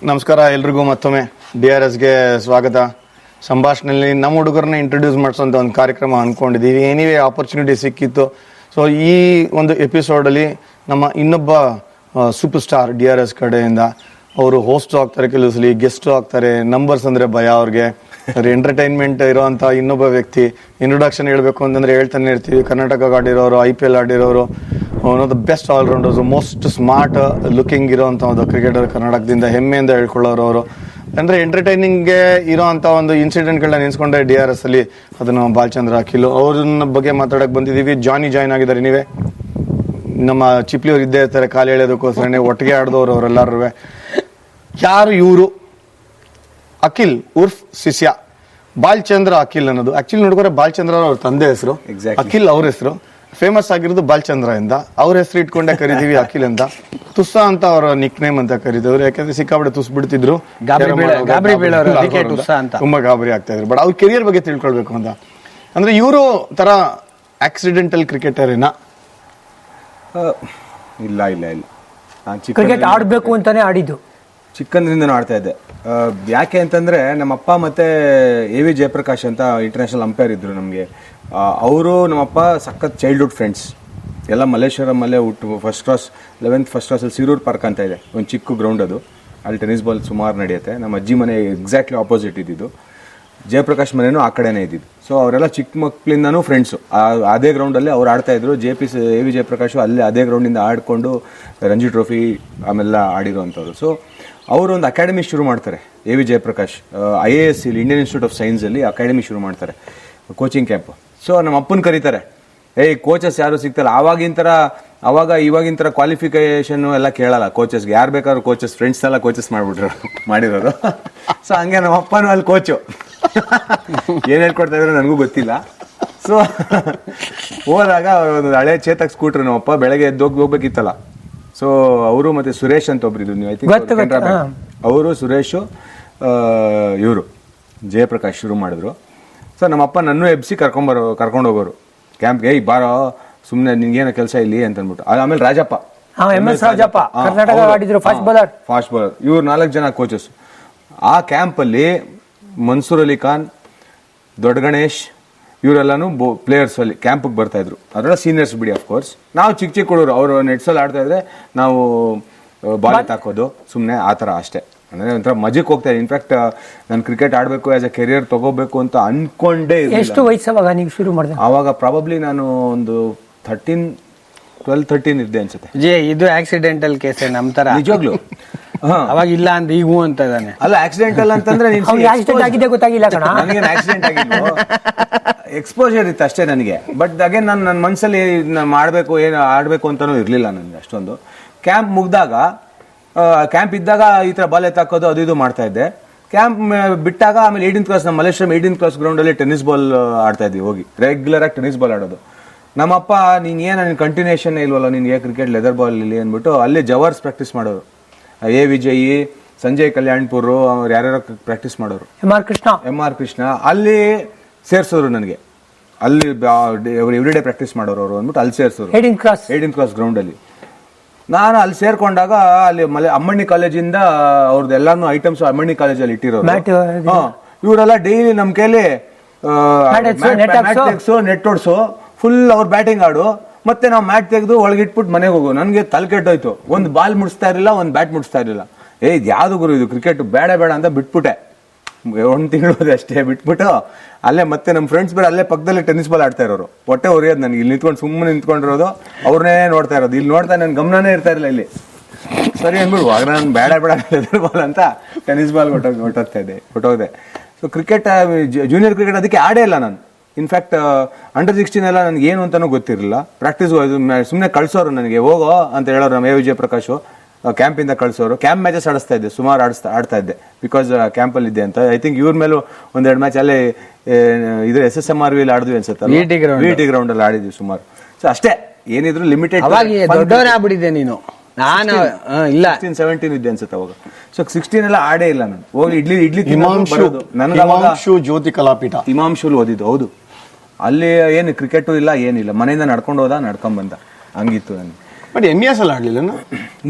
ನಮಸ್ಕಾರ ಎಲ್ರಿಗೂ ಮತ್ತೊಮ್ಮೆ DRSಗೆ ಸ್ವಾಗತ. ಸಂಭಾಷಣೆಯಲ್ಲಿ ನಮ್ಮ ಹುಡುಗರನ್ನ ಇಂಟ್ರೊಡ್ಯೂಸ್ ಮಾಡಿಸೋಂಥ ಒಂದು ಕಾರ್ಯಕ್ರಮ ಅಂದ್ಕೊಂಡಿದ್ದೀವಿ. ಏನಿವೆ ಆಪರ್ಚುನಿಟಿ ಸಿಕ್ಕಿತ್ತು. ಸೊ ಈ ಒಂದು ಎಪಿಸೋಡಲ್ಲಿ ನಮ್ಮ ಇನ್ನೊಬ್ಬ ಸೂಪರ್ ಸ್ಟಾರ್ DRS ಕಡೆಯಿಂದ ಅವರು ಹೋಸ್ಟ್ ಆಗ್ತಾರೆ, ಕೆಲವು ಸಲ ಗೆಸ್ಟ್ ಆಗ್ತಾರೆ. ನಂಬರ್ಸ್ ಅಂದರೆ ಭಯ ಅವ್ರಿಗೆ. ಎಂಟರ್ಟೈನ್ಮೆಂಟ್ ಇರೋವಂಥ ಇನ್ನೊಬ್ಬ ವ್ಯಕ್ತಿ. ಇಂಟ್ರೊಡಕ್ಷನ್ ಹೇಳಬೇಕು ಅಂತಂದರೆ ಹೇಳ್ತಾನೆ ಇರ್ತೀವಿ. ಕರ್ನಾಟಕ ಆಡಿರೋರು, IPL ಆಡಿರೋರು, one of the best allrounders, most smart looking ಇರೋವಂಥ ಒಂದು ಕ್ರಿಕೆಟರ್, ಕರ್ನಾಟಕದಿಂದ ಹೆಮ್ಮೆಯಿಂದ ಹೇಳ್ಕೊಳ್ಳೋರು ಅವರು. ಅಂದರೆ ಎಂಟರ್ಟೈನಿಂಗ್ಗೆ ಇರೋವಂಥ ಒಂದು ಇನ್ಸಿಡೆಂಟ್ಗಳನ್ನ ನೆನೆಸ್ಕೊಂಡ್ರೆ DRS ಅಲ್ಲಿ ಅದನ್ನು ಬಾಲಚಂದ್ರ ಅಖಿಲ್ ಅವ್ರನ್ನ ಬಗ್ಗೆ ಮಾತಾಡೋಕೆ ಬಂದಿದ್ದೀವಿ. ಜಾನಿ ಜಾಯ್ನ್ ಆಗಿದ್ದಾರೆ. ನೀವೇ ನಮ್ಮ ಚಿಪ್ಲಿಯವ್ರು ಇದ್ದೇ ಇರ್ತಾರೆ ಕಾಲು ಎಳೆಯೋದಕ್ಕೋಸ್ಕರನೇ, ಒಟ್ಟಿಗೆ ಆಡಿದವರು ಅವರೆಲ್ಲರೂ. ಯಾರು ಇವರು? ಅಖಿಲ್ ಉರ್ಫ್ ಶಿಷ್ಯ ಬಾಲಚಂದ್ರ ಅಖಿಲ್ ಅನ್ನೋದು. ಆಕ್ಚುಲಿ ನೋಡ್ಕೊಂಡ್ರೆ ಬಾಲಚಂದ್ರ ಅವ್ರ ತಂದೆ ಹೆಸರು, ಅಖಿಲ್ ಅವ್ರ ಹೆಸರು. ಫೇಮಸ್ ಆಗಿರೋದು ಬಾಲಚಂದ್ರ ಇಂದ. ಅವ್ರ ಹೆಸರು ಇಟ್ಕೊಂಡೆ ಕರಿತೀವಿ ಅಖಿಲ್ ಅಂತ. ತುಸ್ಸ ಅಂತ ಅವರ ನಿಕ್ ನೇಮ್ ಅಂತ ಕರೀತವ್ರು. ಯಾಕಂದ್ರೆ ಸಿಕ್ಕಾಪಟ್ಟೆ ತುಸ್ ಬಿಡ್ತಿದ್ರು, ತುಂಬಾ ಗಾಬರಿ ಆಗ್ತಾ ಇದ್ರು. ಬಟ್ ಅವ್ರ ಕೆರಿಯರ್ ಬಗ್ಗೆ ತಿಳ್ಕೊಳ್ಬೇಕು ಅಂತ ಅಂದ್ರೆ ಇವರು ತರ ಆಕ್ಸಿಡೆಂಟಲ್ ಕ್ರಿಕೆಟರ್ ಏನ? ಇಲ್ಲ ಇಲ್ಲ ಇಲ್ಲ, ಕ್ರಿಕೆಟ್ ಆಡ್ಬೇಕು ಅಂತಾನೆ ಆಡಿದ್ದು. ಚಿಕ್ಕಂದ್ರಿಂದ ಆಡ್ತಾ ಇದ್ದೆ. ಯಾಕೆ ಅಂತಂದ್ರೆ ನಮ್ಮಪ್ಪ ಮತ್ತೆ AV ಜಯಪ್ರಕಾಶ್ ಅಂತ ಇಂಟರ್ನ್ಯಾಷನಲ್ ಅಂಪೈರ್ ಇದ್ರು ನಮಗೆ. ಅವರು ನಮ್ಮಪ್ಪ ಸಖತ್ ಚೈಲ್ಡ್ಹುಡ್ ಫ್ರೆಂಡ್ಸ್ ಎಲ್ಲ. ಮಲ್ಲೇಶ್ವರಮಲ್ಲೇ ಹುಟ್ಟು ಫಸ್ಟ್ ಕ್ಲಾಸ್ 11th ಫಸ್ಟ್ ಕ್ಲಾಸಲ್ಲಿ ಸಿರೂರ್ ಪಾರ್ಕ್ ಅಂತ ಇದೆ, ಒಂದು ಚಿಕ್ಕ ಗ್ರೌಂಡ್ ಅದು. ಅಲ್ಲಿ ಟೆನ್ನಿಸ್ ಬಾಲ್ ಸುಮಾರು ನಡೆಯುತ್ತೆ. ನಮ್ಮ ಅಜ್ಜಿ ಮನೆ ಎಕ್ಸಾಕ್ಟ್ಲಿ ಆಪೋಸಿಟ್ ಇದ್ದಿದ್ದು. ಜಯಪ್ರಕಾಶ್ ಮನೆಯೂ ಆ ಕಡೆನೇ ಇದ್ದಿದ್ದು. ಸೊ ಅವರೆಲ್ಲ ಚಿಕ್ಕ ಮಕ್ಕಳಿಂದನೂ ಫ್ರೆಂಡ್ಸು. ಅದೇ ಗ್ರೌಂಡಲ್ಲಿ ಅವ್ರು ಆಡ್ತಾಯಿದ್ರು. AV ಜಯಪ್ರಕಾಶು ಅಲ್ಲಿ ಅದೇ ಗ್ರೌಂಡಿಂದ ಆಡಿಕೊಂಡು ರಂಜಿ ಟ್ರೋಫಿ ಆಮೇಲೆ ಆಡಿರೋವಂಥವ್ರು. ಸೊ ಅವರು ಒಂದು ಅಕಾಡೆಮಿ ಶುರು ಮಾಡ್ತಾರೆ, AV ಜಯಪ್ರಕಾಶ್. IAS ಇಲ್ಲಿ ಇಂಡಿಯನ್ ಇನ್ಸ್ಟಿಟ್ಯೂಟ್ ಆಫ್ ಸೈನ್ಸಲ್ಲಿ ಅಕಾಡೆಮಿ ಶುರು ಮಾಡ್ತಾರೆ, ಕೋಚಿಂಗ್ ಕ್ಯಾಂಪ್. ಸೊ ನಮ್ಮ ಅಪ್ಪನ ಕರೀತಾರೆ, ಕೋಚಸ್ ಯಾರು ಸಿಗ್ತಲ್ಲ. ಇವಾಗಿನ ಥರ ಕ್ವಾಲಿಫಿಕೇಷನ್ ಎಲ್ಲ ಕೇಳಲ್ಲ ಕೋಚಸ್ಗೆ. ಯಾರು ಬೇಕಾದ್ರೂ ಕೋಚಸ್, ಫ್ರೆಂಡ್ಸ್ನೆಲ್ಲ ಕೋಚಸ್ ಮಾಡಿರೋರು. ಸೊ ಹಂಗೆ ನಮ್ಮ ಅಪ್ಪನೂ ಅಲ್ಲಿ ಕೋಚು. ಏನು ಹೇಳ್ಕೊಡ್ತಾ ಇದ್ರು ನನಗೂ ಗೊತ್ತಿಲ್ಲ. ಸೊ ಹೋದಾಗ ಒಂದು ಹಳೆ ಚೇತಕ್ ಸ್ಕೂಟ್ರ್ ನಮ್ಮಪ್ಪ ಬೆಳಗ್ಗೆ ಎದ್ದು ಹೋಗ್ಬೇಕಿತ್ತಲ್ಲ. ಸೊ ಅವರು ಮತ್ತೆ ಸುರೇಶ್ ಅಂತ ಒಬ್ರಿದ್ರು, ನೀವು ಐ ಥಿಂಕ್ ಅವರು, ಸುರೇಶು, ಇವರು ಜಯಪ್ರಕಾಶ್ ಶುರು ಮಾಡಿದ್ರು. ಸೊ ನಮ್ಮಪ್ಪ ನನ್ನೂ ಎಬ್ಸಿ ಕರ್ಕೊಂಡು ಹೋಗೋರು ಕ್ಯಾಂಪ್ಗೆ. ಬಾರೋ ಸುಮ್ಮನೆ ನಿನ್ಗೇನೋ ಕೆಲಸ ಇಲ್ಲಿ ಅಂತ ಅಂದ್ಬಿಟ್ಟು. ಆಮೇಲೆ ರಾಜಪ್ಪ, ಫಾಸ್ಟ್ ಬೌಲರ್. ಇವ್ರು 4 ಜನ ಕೋಚಸ್. ಆ ಕ್ಯಾಂಪಲ್ಲಿ ಮನ್ಸೂರ್ ಅಲಿ ಖಾನ್, ದೊಡ್ಡ ಗಣೇಶ್ ಇವರೆಲ್ಲಾನು ಪ್ಲೇಯರ್ಸ್ ಅಲ್ಲಿ ಕ್ಯಾಂಪಿಗೆ ಬರ್ತಾ ಇದ್ರು. ಅದೆಲ್ಲ ಸೀನಿಯರ್ಸ್ ಬಿಡಿ, ಅಫ್ಕೋರ್ಸ್. ನಾವು ಚಿಕ್ಕ ಹುಡುಗರು. ಅವರು ನೆಟ್ಸಲ್ಲಿ ಆಡ್ತಾ ಇದ್ರೆ ನಾವು ಬಾಲ್ ಹಾಕೋದು ಸುಮ್ಮನೆ ಆ ಥರ ಅಷ್ಟೇ. ಅಂದರೆ ಒಂಥರ ಮಜಕ್ಕೆ ಹೋಗ್ತಾ ಇದೆ. ಇನ್ಫ್ಯಾಕ್ಟ್ ನಾನು ಕ್ರಿಕೆಟ್ ಆಡಬೇಕು, ಆಸ್ ಎ ಕೆರಿಯರ್ ತಗೋಬೇಕು ಅಂತ ಅನ್ಕೊಂಡೇ. ಎಷ್ಟು ವಯಸ್ಸವಾಗ ನೀವು ಶುರು ಮಾಡಿದೆ? ಆವಾಗ ಪ್ರಾಬಬ್ಲಿ ನಾನು ಒಂದು 12-13 ಇದ್ದೆ ಅನ್ಸುತ್ತೆ. ಇದು ಆಕ್ಸಿಡೆಂಟಲ್ ಕೇಸ್ ನಮ್ಮ ತರ. ನಿಜವಾಗ್ಲು ಅವಾಗ ಇಲ್ಲ ಅಂತ ಈಗ ಅಂತ ಇದ್ದಾನೆ. ಅಲ್ಲ, ಆಕ್ಸಿಡೆಂಟಲ್ ಅಂತಂದ್ರೆ ಆಗಿದೆ ಗೊತ್ತಾಗಿಲ್ಲ ಕಣ. ನನಗೇನು ಆಕ್ಸಿಡೆಂಟ್ ಆಗಿಲ್ಲ, ಎಕ್ಸ್ಪೋಜರ್ ಇತ್ತು ಅಷ್ಟೇ ನನಗೆ. ಬಟ್ ಅಗೇನ್ ನನ್ನ ಮನಸ್ಸಲ್ಲಿ ಮಾಡಬೇಕು, ಏನು ಆಡಬೇಕು ಅಂತಾನೂ ಇರಲಿಲ್ಲ ನನಗೆ ಅಷ್ಟೊಂದು. ಕ್ಯಾಂಪ್ ಮುಗ್ದಾಗ, ಕ್ಯಾಂಪ್ ಇದ್ದಾಗ ಈ ಥರ ಬಾಲ್ ಎತ್ತಾಕೋದು ಅದು ಇದು ಮಾಡ್ತಾ ಇದ್ದೆ. ಕ್ಯಾಂಪ್ ಬಿಟ್ಟಾಗ ಆಮೇಲೆ 18th ಕ್ಲಾಸ್, ನಮ್ಮ ಮಲ್ಲೇಶ್ವರಂ 18th ಕ್ಲಾಸ್ ಗ್ರೌಂಡಲ್ಲಿ ಟೆನ್ನಿಸ್ ಬಾಲ್ ಆಡ್ತಾ ಇದ್ವಿ. ಹೋಗಿ ರೆಗ್ಯುಲರ್ ಆಗಿ ಟೆನ್ನಿಸ್ ಬಾಲ್ ಆಡೋದು. ನಮ್ಮಪ್ಪ, ನಿನ್ ಕಂಟಿನ್ಯೂಷನ್ ಇಲ್ವಲ್ಲ ನಿನ್ಗೆ ಕ್ರಿಕೆಟ್ ಲೆದರ್ ಬಾಲ್ ಇಲ್ಲಿ ಅಂದ್ಬಿಟ್ಟು ಅಲ್ಲಿ ಜವರ್ಸ್ ಪ್ರಾಕ್ಟೀಸ್ ಮಾಡೋರು. A ವಿಜಯ್, ಸಂಜಯ್ ಕಲ್ಯಾಣ್ಪುರ್, ಅವ್ರು ಯಾರ್ಯಾರೋ ಪ್ರಾಕ್ಟೀಸ್ ಮಾಡೋರು. MR ಕೃಷ್ಣ ಅಲ್ಲಿ ಸೇರ್ಸೋರು ನನಗೆ. ಅಲ್ಲಿ ಎವ್ರಿ ಡೇ ಪ್ರಾಕ್ಟೀಸ್ ಮಾಡೋರು ಅವರು ಅಂದ್ಬಿಟ್ಟು ಅಲ್ಲಿ ಸೇರ್ಸೋರು 18th ಕ್ಲಾಸ್ ಗ್ರೌಂಡಲ್ಲಿ. ನಾನು ಅಲ್ಲಿ ಸೇರ್ಕೊಂಡಾಗ ಅಲ್ಲಿ ಅಮ್ಮಣ್ಣಿ ಕಾಲೇಜಿಂದ ಅವ್ರದ್ದು ಎಲ್ಲಾನು ಐಟಮ್ಸ್ ಅಮ್ಮಣ್ಣಿ ಕಾಲೇಜಲ್ಲಿ ಇಟ್ಟಿರೋರು. ಇವರೆಲ್ಲ ಡೈಲಿ ನಮ್ಮ ಕೈಲಿ ನೆಟ್ ಓಡಿಸು, ಫುಲ್ ಅವ್ರ ಬ್ಯಾಟಿಂಗ್ ಆಡು, ಮತ್ತೆ ನಾವು ಮ್ಯಾಟ್ ತೆಗೆದು ಒಳಗಿಟ್ಬಿಟ್ಟು ಮನೆಗೆ ಹೋಗು. ನನಗೆ ತಲೆ ಕೆಟ್ಟೋಯ್ತು. ಒಂದು ಬಾಲ್ ಮುಡಿಸ್ತಾ ಇರಲಿಲ್ಲ, ಒಂದು ಬ್ಯಾಟ್ ಮುಡಿಸ್ತಾ ಇರಲಿಲ್ಲ. ಇದು ಯಾವುದು ಗುರು ಇದು ಕ್ರಿಕೆಟ್, ಬೇಡ ಅಂತ ಬಿಟ್ಬಿಟ್ಟೆ. 1 ತಿಂಗಳು ಅಷ್ಟೇ ಬಿಟ್ಬಿಟ್ಟು ಅಲ್ಲೇ ಮತ್ತೆ ನಮ್ಮ ಫ್ರೆಂಡ್ಸ್ ಬೇರೆ ಅಲ್ಲೇ ಪಕ್ಕದಲ್ಲಿ ಟೆನ್ನಿಸ್ ಬಾಲ್ ಆಡ್ತಾ ಇರೋರು. ಹೊಟ್ಟೆ ಹೊರಿಯೋದು ನನಗೆ. ಇಲ್ಲಿ ನಿಂತ್ಕೊಂಡು ಸುಮ್ಮನೆ ನಿಂತ್ಕೊಂಡಿರೋದು, ಅವ್ರನ್ನೇ ನೋಡ್ತಾ ಇರೋದು. ಇಲ್ಲಿ ನೋಡ್ತಾ ನನ್ನ ಗಮನನೇ ಇರ್ತಾ ಇರಲಿಲ್ಲ ಇಲ್ಲಿ. ಸರಿ ಅಂದ್ಬಿಡು, ಆಗ ನಾನು ಬೇಡ ಲೆದರ್ ಬಾಲ್ ಅಂತ ಟೆನ್ನಿಸ್ ಬಾಲ್ ಹೊಟ್ಟೋಗಿದೆ. ಸೊ ಕ್ರಿಕೆಟ್, ಜೂನಿಯರ್ ಕ್ರಿಕೆಟ್ ಅದಕ್ಕೆ ಆಡೇ ಇಲ್ಲ ನಾನು. ಇನ್ಫ್ಯಾಕ್ಟ್ ಅಂಡರ್ 16 ಎಲ್ಲ ನನಗೆ ಏನು ಅಂತಾನೂ ಗೊತ್ತಿರಲಿಲ್ಲ. ಪ್ರಾಕ್ಟೀಸ್ ಸುಮ್ಮನೆ ಕಳ್ಸೋರು ನನಗೆ, ಹೋಗೋ ಅಂತ ಹೇಳೋರು. ನಮ್ಮ AV ಜಯಪ್ರಕಾಶು ಕ್ಯಾಂಪಿಂದ ಕಳ್ಸೋರು. ಕ್ಯಾಂಪ್ ಮ್ಯಾಚಸ್ ಆಡಿಸ್ತಾ ಇದ್ದೆ, ಸುಮಾರು ಆಡ್ತಾ ಇದ್ದೆ, ಬಿಕಾಸ್ ಕ್ಯಾಂಪಲ್ಲಿ ಇದ್ದೆ ಅಂತ. ಐ ಥಿಂಕ್ ಇವ್ರ ಮೇಲೂ 1-2 ಮ್ಯಾಚ್ ಅಲ್ಲೇ ಇದು SSMRV ಆಡಿದ್ವಿ ಅನ್ಸುತ್ತೆ, VT ಗ್ರೌಂಡಲ್ಲಿ ಆಡಿದ್ವಿ ಸುಮಾರು. ಸೊ ಅಷ್ಟೇ, ಏನಿದ್ರು ಲಿಮಿಟೆಡ್. ದೊಡ್ಡವನಾಗ್ಬಿಟ್ಟಿದ್ದೆ ನೀನು. ನಾನು ಇಲ್ಲ 16-17 ಇದ್ದೆ ಅನ್ಸುತ್ತೆ ಅವಾಗ. ಸೊ 16 ಎಲ್ಲ ಆಡೇ ಇಲ್ಲ ನಾನು. ಹೋಗಿ ಇಡ್ಲಿ ಜ್ಯೋತಿ ಕಲಾಪೀಠ ಇಮಾಂಶೂಲ್ ಓದಿದ್ದು. ಹೌದು, ಅಲ್ಲಿ ಏನು ಕ್ರಿಕೆಟು ಇಲ್ಲ, ಏನಿಲ್ಲ. ಮನೆಯಿಂದ ನಡ್ಕೊಂಡು ಬಂದ, ಹಂಗಿತ್ತು ನನಗೆ. ಬಟ್ MES ಅಲ್ಲಿ ಆಡ್ಲಿಲ್ಲ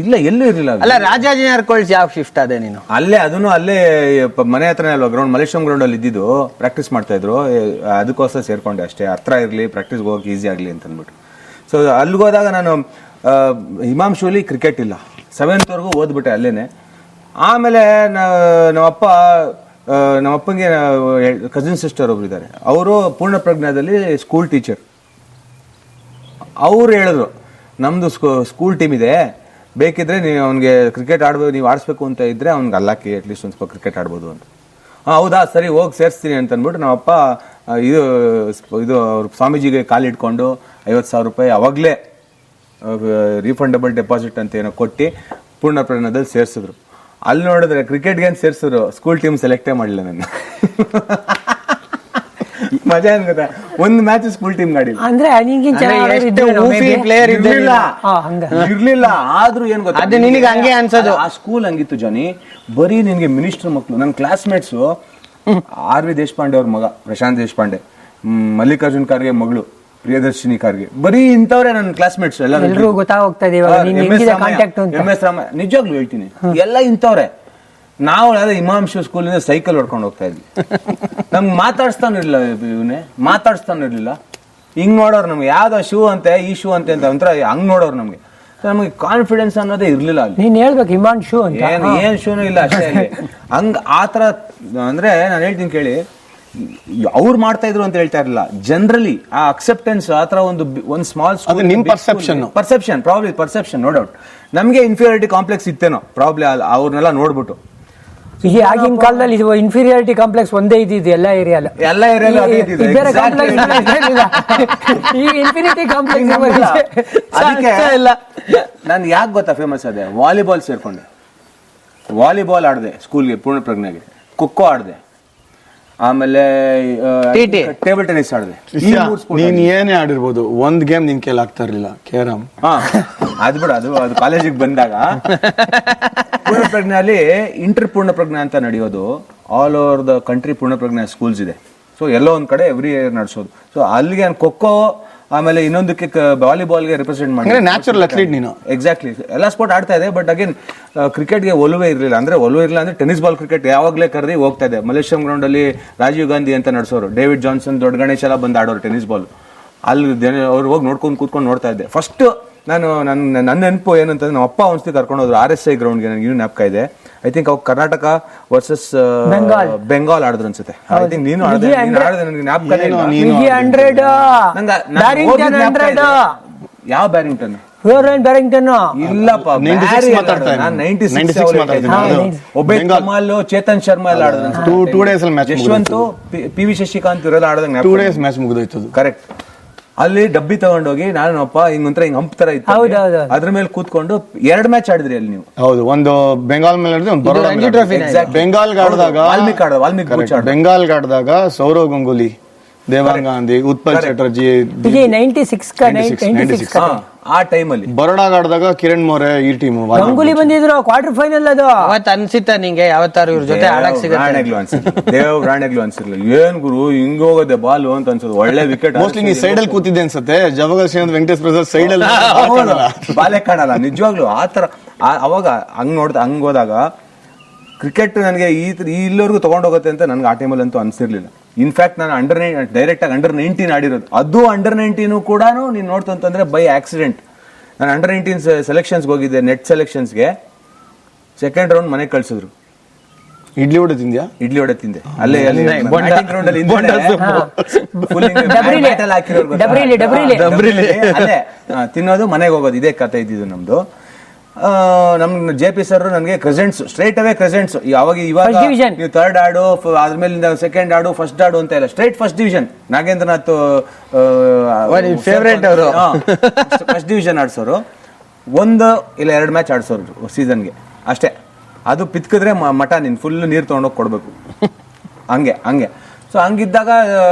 ಇಲ್ಲ, ಎಲ್ಲೂ ಇರಲಿಲ್ಲ. ಅಲ್ಲ, ರಾಜಾಜಿನಗರ ಕೋಲ್ಸ್ ಯಾವ ಶಿಫ್ಟ್ ಅದೇ ನೀನು? ಅಲ್ಲೇ ಅಲ್ಲೇ ಮನೆ ಹತ್ರನೇ ಅಲ್ವಾ ಗ್ರೌಂಡ್, ಮಲೇಶ್ವರಂ ಗ್ರೌಂಡ್ ಅಲ್ಲಿ ಇದ್ದಿದ್ದು. ಪ್ರಾಕ್ಟೀಸ್ ಮಾಡ್ತಾ ಇದ್ರು, ಅದಕ್ಕೋಸ್ಕರ ಸೇರ್ಕೊಂಡೆ ಅಷ್ಟೇ, ಹತ್ರ ಇರಲಿ, ಪ್ರಾಕ್ಟೀಸ್ಗೆ ಹೋಗಕ್ಕೆ ಈಸಿ ಆಗಲಿ ಅಂತ ಅಂದ್ಬಿಟ್ಟು. ಸೊ ಅಲ್ಲಿಗೆ ಹೋದಾಗ ನಾನು ಹಿಮಾಂಶುಲಿ ಕ್ರಿಕೆಟ್ ಇಲ್ಲ, 7th ವರೆಗೂ ಓದ್ಬಿಟ್ಟೆ ಅಲ್ಲೇನೆ. ಆಮೇಲೆ ನಮ್ಮಪ್ಪಂಗೆ ಕಸಿನ್ ಸಿಸ್ಟರ್ ಒಬ್ರು ಇದ್ದಾರೆ, ಅವರು ಪೂರ್ಣ ಪ್ರಜ್ಞಾದಲ್ಲಿ ಸ್ಕೂಲ್ ಟೀಚರ್. ಅವ್ರು ಹೇಳಿದ್ರು, ನಮ್ದು ಸ್ಕೂಲ್ ಟೀಮ್ ಇದೆ, ಬೇಕಿದ್ರೆ ನೀವು ಅವ್ನಿಗೆ ಕ್ರಿಕೆಟ್ ಆಡ್ಬೋದು, ನೀವು ಆಡಿಸ್ಬೇಕು ಅಂತ ಇದ್ರೆ ಅವ್ನಿಗೆ ಅಲ್ಲಾಕಿ ಅಟ್ಲೀಸ್ಟ್ ಒಂದು ಸ್ವಲ್ಪ ಕ್ರಿಕೆಟ್ ಆಡ್ಬೋದು ಅಂತ. ಹೌದಾ, ಸರಿ, ಹೋಗಿ ಸೇರಿಸ್ತೀನಿ ಅಂತ ಅಂದ್ಬಿಟ್ಟು ನಮ್ಮಪ್ಪ ಇದು ಅವ್ರ ಸ್ವಾಮೀಜಿಗೆ ಕಾಲಿಟ್ಕೊಂಡು 50,000 ರೂಪಾಯಿ ಅವಾಗಲೇ ರೀಫಂಡಬಲ್ ಡೆಪಾಸಿಟ್ ಅಂತ ಏನೋ ಕೊಟ್ಟು ಪೂರ್ಣ ಪ್ರಜ್ಞಾದಲ್ಲಿ ಸೇರಿಸಿದ್ರು. ಅಲ್ಲಿ ನೋಡಿದ್ರೆ ಕ್ರಿಕೆಟ್ಗೆ ಏನು ಸೇರಿಸಿದ್ರು, ಸ್ಕೂಲ್ ಟೀಮ್ ಸೆಲೆಕ್ಟೇ ಮಾಡಲಿಲ್ಲ ನನ್ನ. ಮಜಾ ಏನ್ ಗೊತ್ತಾ, ಒಂದು ಮ್ಯಾಚ್ ಸ್ಕೂಲ್ ಟೀಮ್ ಗಾಡಿ ಅಂದ್ರೆ ಪ್ಲೇಯರ್ ಇರ್ಲಿಲ್ಲ. ಆದ್ರೂ ಏನ್ ಗೊತ್ತಾ, ಅದು ನಿನಗೆ ಹಂಗೆ ಅನ್ಸೋದು. ಆ ಸ್ಕೂಲ್ ಹಂಗಿತ್ತು ಜಾನಿ, ಬರೀ ನಿನ್ಗೆ ಮಿನಿಸ್ಟರ್ ಮಕ್ಕಳು. ನನ್ನ ಕ್ಲಾಸ್ಮೇಟ್ಸು RV ದೇಶಪಾಂಡೆ ಅವ್ರ ಮಗ ಪ್ರಶಾಂತ್ ದೇಶಪಾಂಡೆ, ಮಲ್ಲಿಕಾರ್ಜುನ್ ಖರ್ಗೆ ಮಗಳು ಪ್ರಿಯದರ್ಶಿನಿ ಖರ್ಗೆ, ಬರೀ ಇಂಥವ್ರೆ ನನ್ನ ಕ್ಲಾಸ್ಮೇಟ್ಸ್ ಎಲ್ಲರೂ ಗೊತ್ತಾಗ್ತಾ ಇದೆ. MS ರಾಮಯ್ಯ, ನಿಜವಾಗ್ಲೂ ಹೇಳ್ತೀನಿ, ಎಲ್ಲ ಇಂಥವ್ರೆ. ನಾವು ಅದೇ ಹಿಮಾಂಶು ಸ್ಕೂಲಿಂದ ಸೈಕಲ್ ಹೊಡ್ಕೊಂಡು ಹೋಗ್ತಾ ಇದ್ವಿ. ನಮ್ಗೆ ಮಾತಾಡ್ಸ್ತಾನು ಇರ್ಲಿಲ್ಲ. ಹಿಂಗ್ ನೋಡೋರು ನಮ್ಗೆ, ಯಾವ್ದೋ ಶೂ ಅಂತೆ, ಈ ಶೂ ಅಂತೆ ಅಂತ ಒಂಥರ ಹಂಗ್ ನೋಡೋರು ನಮ್ಗೆ. ನಮಗೆ ಕಾನ್ಫಿಡೆನ್ಸ್ ಅನ್ನೋದೇ ಇರ್ಲಿಲ್ಲ ಅಲ್ಲಿ. ನೀನ್ ಹೇಳ್ಬೇಕು ಹಿಮಾಂಶು ಅಂತ. ಏನ್ ಶೂನು ಇಲ್ಲ ಅಷ್ಟೇ ಅಲ್ಲಿ. ಹಂಗ ಆತರ ಅಂದ್ರೆ ನಾನು ಹೇಳ್ತೀನಿ ಕೇಳಿ, ಅವ್ರು ಮಾಡ್ತಾ ಇದ್ರು ಅಂತ ಹೇಳ್ತಾ ಇರಲಿಲ್ಲ. ಜನರಲಿ ಆ ಅಕ್ಸೆಪ್ಟೆನ್ಸ್ ಆತರ ಒಂದು ಸ್ಮಾಲ್ ಪರ್ಸೆಪ್ಷನ್ ನೋ ಡೌಟ್. ನಮ್ಗೆ ಇನ್ಫೀರಿಯಾರಿಟಿ ಕಾಂಪ್ಲೆಕ್ಸ್ ಇತ್ತೇನೋ ಪ್ರಾಬ್ಲಿ ಅವ್ರನ್ನೆಲ್ಲ ನೋಡ್ಬಿಟ್ಟು. ಈಗ ಆಗಿನ ಕಾಲದಲ್ಲಿ ಇನ್ಫೀರಿಯಾರಿಟಿ ಕಾಂಪ್ಲೆಕ್ಸ್ ಒಂದೇ ಇದ್ದಿದ್ದು ಎಲ್ಲ ಏರಿಯಾಲ. ಬೇರೆ ಕಾಂಪ್ಲೆಕ್ಸ್ ಈಗ ಇನ್ಫಿನಿಟಿ ಕಾಂಪ್ಲೆಕ್ಸ್. ಅದಕ್ಕೆ ನಾನು ಯಾಕೆ ಗೊತ್ತಾ ಫೇಮಸ್ ಅದೇ, ವಾಲಿಬಾಲ್ ಸೇರ್ಕೊಂಡೆ. ವಾಲಿಬಾಲ್ ಆಡಿದೆ ಸ್ಕೂಲ್ಗೆ, ಪೂರ್ಣ ಪ್ರಜ್ಞೆಗೆ. ಖೋಖೋ ಆಡಿದೆ, ಆಮೇಲೆ ಟೇಬಲ್ ಟೆನ್ನಿಸ್ ಆಡಿದೆ. ನೀನ್ ಏನೇ ಆಡಿರ್ಬೋದು, ಒಂದ್ ಗೇಮ್ ನಿನ್ ಕೈಲಿ ಆಗ್ತಾ ಇರ್ಲಿಲ್ಲ, ಕೇರಂ. ಅದು ಬಿಡ, ಅದು ಕಾಲೇಜಿಗೆ ಬಂದಾಗ ಪೂರ್ಣ ಪ್ರಜ್ಞೆಯಲ್ಲಿ ಇಂಟರ್ ಪೂರ್ಣ ಪ್ರಜ್ಞೆ ಅಂತ ನಡೆಯೋದು. ಆಲ್ ಓವರ್ ದ ಕಂಟ್ರಿ ಪೂರ್ಣ ಪ್ರಜ್ಞೆ ಸ್ಕೂಲ್ಸ್ ಇದೆ. ಸೊ ಎಲ್ಲೋ ಒಂದ್ ಕಡೆ ಎವ್ರಿ ಇಯರ್ ನಡೆಸೋದು. ಸೊ ಅಲ್ಲಿಗೆ ಖೋಖೋ, ಆಮೇಲೆ ಇನ್ನೊಂದಕ್ಕೆ ವಾಲಿಬಾಲ್ಗೆ ರೆಪ್ರೆಸೆಂಟ್ ಮಾಡಿ, ನ್ಯಾಚುರಲ್ ಅಥ್ಲೀಟ್ ನೀನು. ಎಕ್ಸಾಕ್ಟ್ಲಿ, ಎಲ್ಲ ಸ್ಪೋರ್ಟ್ ಆಡ್ತಾ ಇದೆ. ಬಟ್ ಅಗೇನ್ ಕ್ರಿಕೆಟ್ಗೆ ಒಲವೇ ಇರಲಿಲ್ಲ. ಅಂದ್ರೆ ಟೆನ್ನಿಸ್ ಬಾಲ್ ಕ್ರಿಕೆಟ್ ಯಾವಾಗಲೇ ಕರೆದಿ ಹೋಗ್ತಾ ಇದೆ. ಮಲೇಶ್ವರಂ ಗ್ರೌಂಡ್ ಅಲ್ಲಿ ರಾಜೀವ್ ಗಾಂಧಿ ಅಂತ ನಡೆಸೋರು, ಡೇವಿಡ್ ಜಾನ್ಸನ್, ದೊಡ್ಡ ಗಣೇಶ್ ಎಲ್ಲ ಬಂದು ಆಡೋರು ಟೆನ್ನಿಸ್ ಬಾಲ್. ಅಲ್ಲಿ ಅವ್ರು ಹೋಗಿ ಕೂತ್ಕೊಂಡು ನೋಡ್ತಾ ಇದ್ದೆ. ಫಸ್ಟ್ ನನ್ನ ನೆನಪು ಏನಂತಂದ್ರೆ, ನಮ್ಮ ಅಪ್ಪ ಒಂದ್ಸತಿ ಕರ್ಕೊಂಡು ಹೋದ್ರು RSI ಗ್ರೌಂಡ್ಗೆ. ನನಗೆ ಇನ್ನೂ ಜ್ಞಾಪಕ ಇದೆ. ಐ ಥಿಂಕ್ ಅವಾಗ ಕರ್ನಾಟಕ ವರ್ಸಸ್ ಬೆಂಗಾಲ್ ಆಡಿದ್ರು ಅನ್ಸುತ್ತೆ. ಐ ಥಿಂಕ್ ನೀನು ಆಡಿದೆ, ನನಗೆ ಜ್ಞಾಪಕ. ಯಾವ ಬ್ಯಾರಿಂಗ್ಟನ್? ಬ್ಯಾರಿಂಗ್ಟನ್ ಇಲ್ಲಪ್ಪ, ಒಬ್ಬ ಕಮಾಲ್, ಚೇತನ್ ಶರ್ಮಾ ಎಲ್ಲ ಆಡಿದ್ರು. 2 days match, Yashwant, PV Shashikant ಇವರೆಲ್ಲ ಆಡಿದಾಗ 2 days ಮ್ಯಾಚ್ ಮುಗಿದೋಯ್ತು. ಕರೆಕ್ಟ್. ಅಲ್ಲಿ ಡಬ್ಬಿ ತಗೊಂಡೋಗಿ ನಾನಪ್ಪ ಹಿಂಗ್ ಹಂಪ್ ತರ ಇತ್ತು, ಅದ್ರ ಮೇಲೆ ಕೂತ್ಕೊಂಡು 2 ಮ್ಯಾಚ್ ಆಡಿದ್ರಿ ಅಲ್ಲಿ ನೀವು. ಹೌದು, ಒಂದು ಬೆಂಗಾಲ್ ಮೇಲೆ ಆಡಿದ್ರಿ, ಒಂದು ಬರೋಡಾ. ಬೆಂಗಾಲ್ ಆಡಿದಾಗ ಸೌರವ್ ಗಂಗೂಲಿ, ದೇವಾಂಗ್ ಗಾಂಧಿ, ಉತ್ಪಲ್ ಚಟರ್ಜಿ, 96 ಆ ಟೈಮಲ್ಲಿ. ಬರೋಡಾ ಆಡಿದಾಗ ಕಿರಣ್ ಮೋರೆ, ಈ ಟೀಮ್ ಗಂಗೂಲಿ ಬಂದಿದ್ರು ಕ್ವಾರ್ಟರ್ ಫೈನಲ್. ಅದು ಅವತ್ತು ಅನ್ಸಿತ್ತ ನಿಂಗೆ ಯಾವತ್ತಾರು ಇವ್ರ ಜೊತೆ ಆಡಕ್ ರಾಣೆಗ್ಲು ಅನ್ಸಿರ್ಲಿಲ್ಲ. ಏನ್ ಗುರು ಹಿಂಗ್ ಹೋಗೋದೆ ಬಾಲು ಅಂತ ಅನ್ಸೋದು. ಒಳ್ಳೆ ವಿಕೆಟ್. ಮೋಸ್ಟ್ಲಿ ನೀ ಸೈಡ್ ಅಲ್ಲಿ ಕೂತಿದ್ದೆ ಅನ್ಸುತ್ತೆ. ಜವಗಲ್ ಶ್ರೀನಾಥ್, ವೆಂಕಟೇಶ್ ಪ್ರಸಾದ್ ಸೈಡ್ ಅಲ್ಲಿ ಬಾಲೆ ಕಾಣಲ್ಲ ನಿಜವಾಗ್ಲು. ಆತರ ಅವಾಗ ಹಂಗ್ ಹೋದಾಗ ಕ್ರಿಕೆಟ್ ನನಗೆ ಇಲ್ಲಿವರೆಗೂ ತಗೊಂಡೋಗುತ್ತೆ ಅಂತ ನನ್ಗೆ ಆ ಟೈಮಲ್ಲಿ ಅಂತೂ ಅನ್ಸಿರ್ಲಿಲ್ಲ. ಇನ್ಫ್ಯಾಕ್ಟ್ ನಾನು ಡೈರೆಕ್ಟ್ ಆಗಿ ಅಂಡರ್ 19 ಆಡಿರೋದು. ಅದು ಅಂಡರ್ 19 ಕೂಡ ನೀನು ನೋಡ್ತಂತಂದ್ರೆ ಬೈ ಆಕ್ಸಿಡೆಂಟ್. ನಾನು ಅಂಡರ್ 19 ಸೆಲೆಕ್ಷನ್ಸ್ಗೆ ಹೋಗಿದ್ದೆ, ನೆಟ್ ಸೆಲೆಕ್ಷನ್ಸ್ಗೆ. ಸೆಕೆಂಡ್ ರೌಂಡ್ ಮನೆಗೆ ಕಳ್ಸಿದ್ರು. ಇಡ್ಲಿ ವಡೆ ತಿಂದ್ಯಾ? ಇಡ್ಲಿ ವಡೆ ತಿಂದೆ ಅಲ್ಲೇ ಗ್ರೌಂಡ್ ಅಲ್ಲಿ. ತಿನ್ನೋದು, ಮನೆಗೆ ಹೋಗೋದು, ಇದೇ ಕತೆ ಇದ್ದಿದ್ದು ನಮ್ದು. ನಮ್ JP ಸರ್ ನನಗೆ ಕ್ರೆಸೆಂಟ್ಸ್, ಸ್ಟ್ರೈಟ್ ಅವೇ ಕ್ರೆಸೆಂಟ್ಸ್. ಇವಾಗ ನೀವು 3rd ಆಡು, ಅದ್ಮೇಲೆ 2nd ಆಡು, 1st ಆಡು ಅಂತ ಇಲ್ಲ, ಸ್ಟ್ರೈಟ್ ಫಸ್ಟ್ ಡಿವಿಷನ್. ನಾಗೇಂದ್ರನಾಥ್ ಫೇವ್ರೇಟ್ ಅವರು ಫಸ್ಟ್ ಡಿವಿಷನ್ ಆಡ್ಸೋರು. 1 ಇಲ್ಲ 2 ಮ್ಯಾಚ್ ಆಡ್ಸೋರು ಸೀಸನ್ಗೆ ಅಷ್ಟೇ. ಅದು ಪಿತ್ಕಿದ್ರೆ ಮಠ ನೀನ್ ಫುಲ್ ನೀರು ತಗೊಂಡೋಗಿ ಕೊಡ್ಬೇಕು, ಹಂಗೆ. ಸೊ ಹಂಗಿದ್ದಾಗ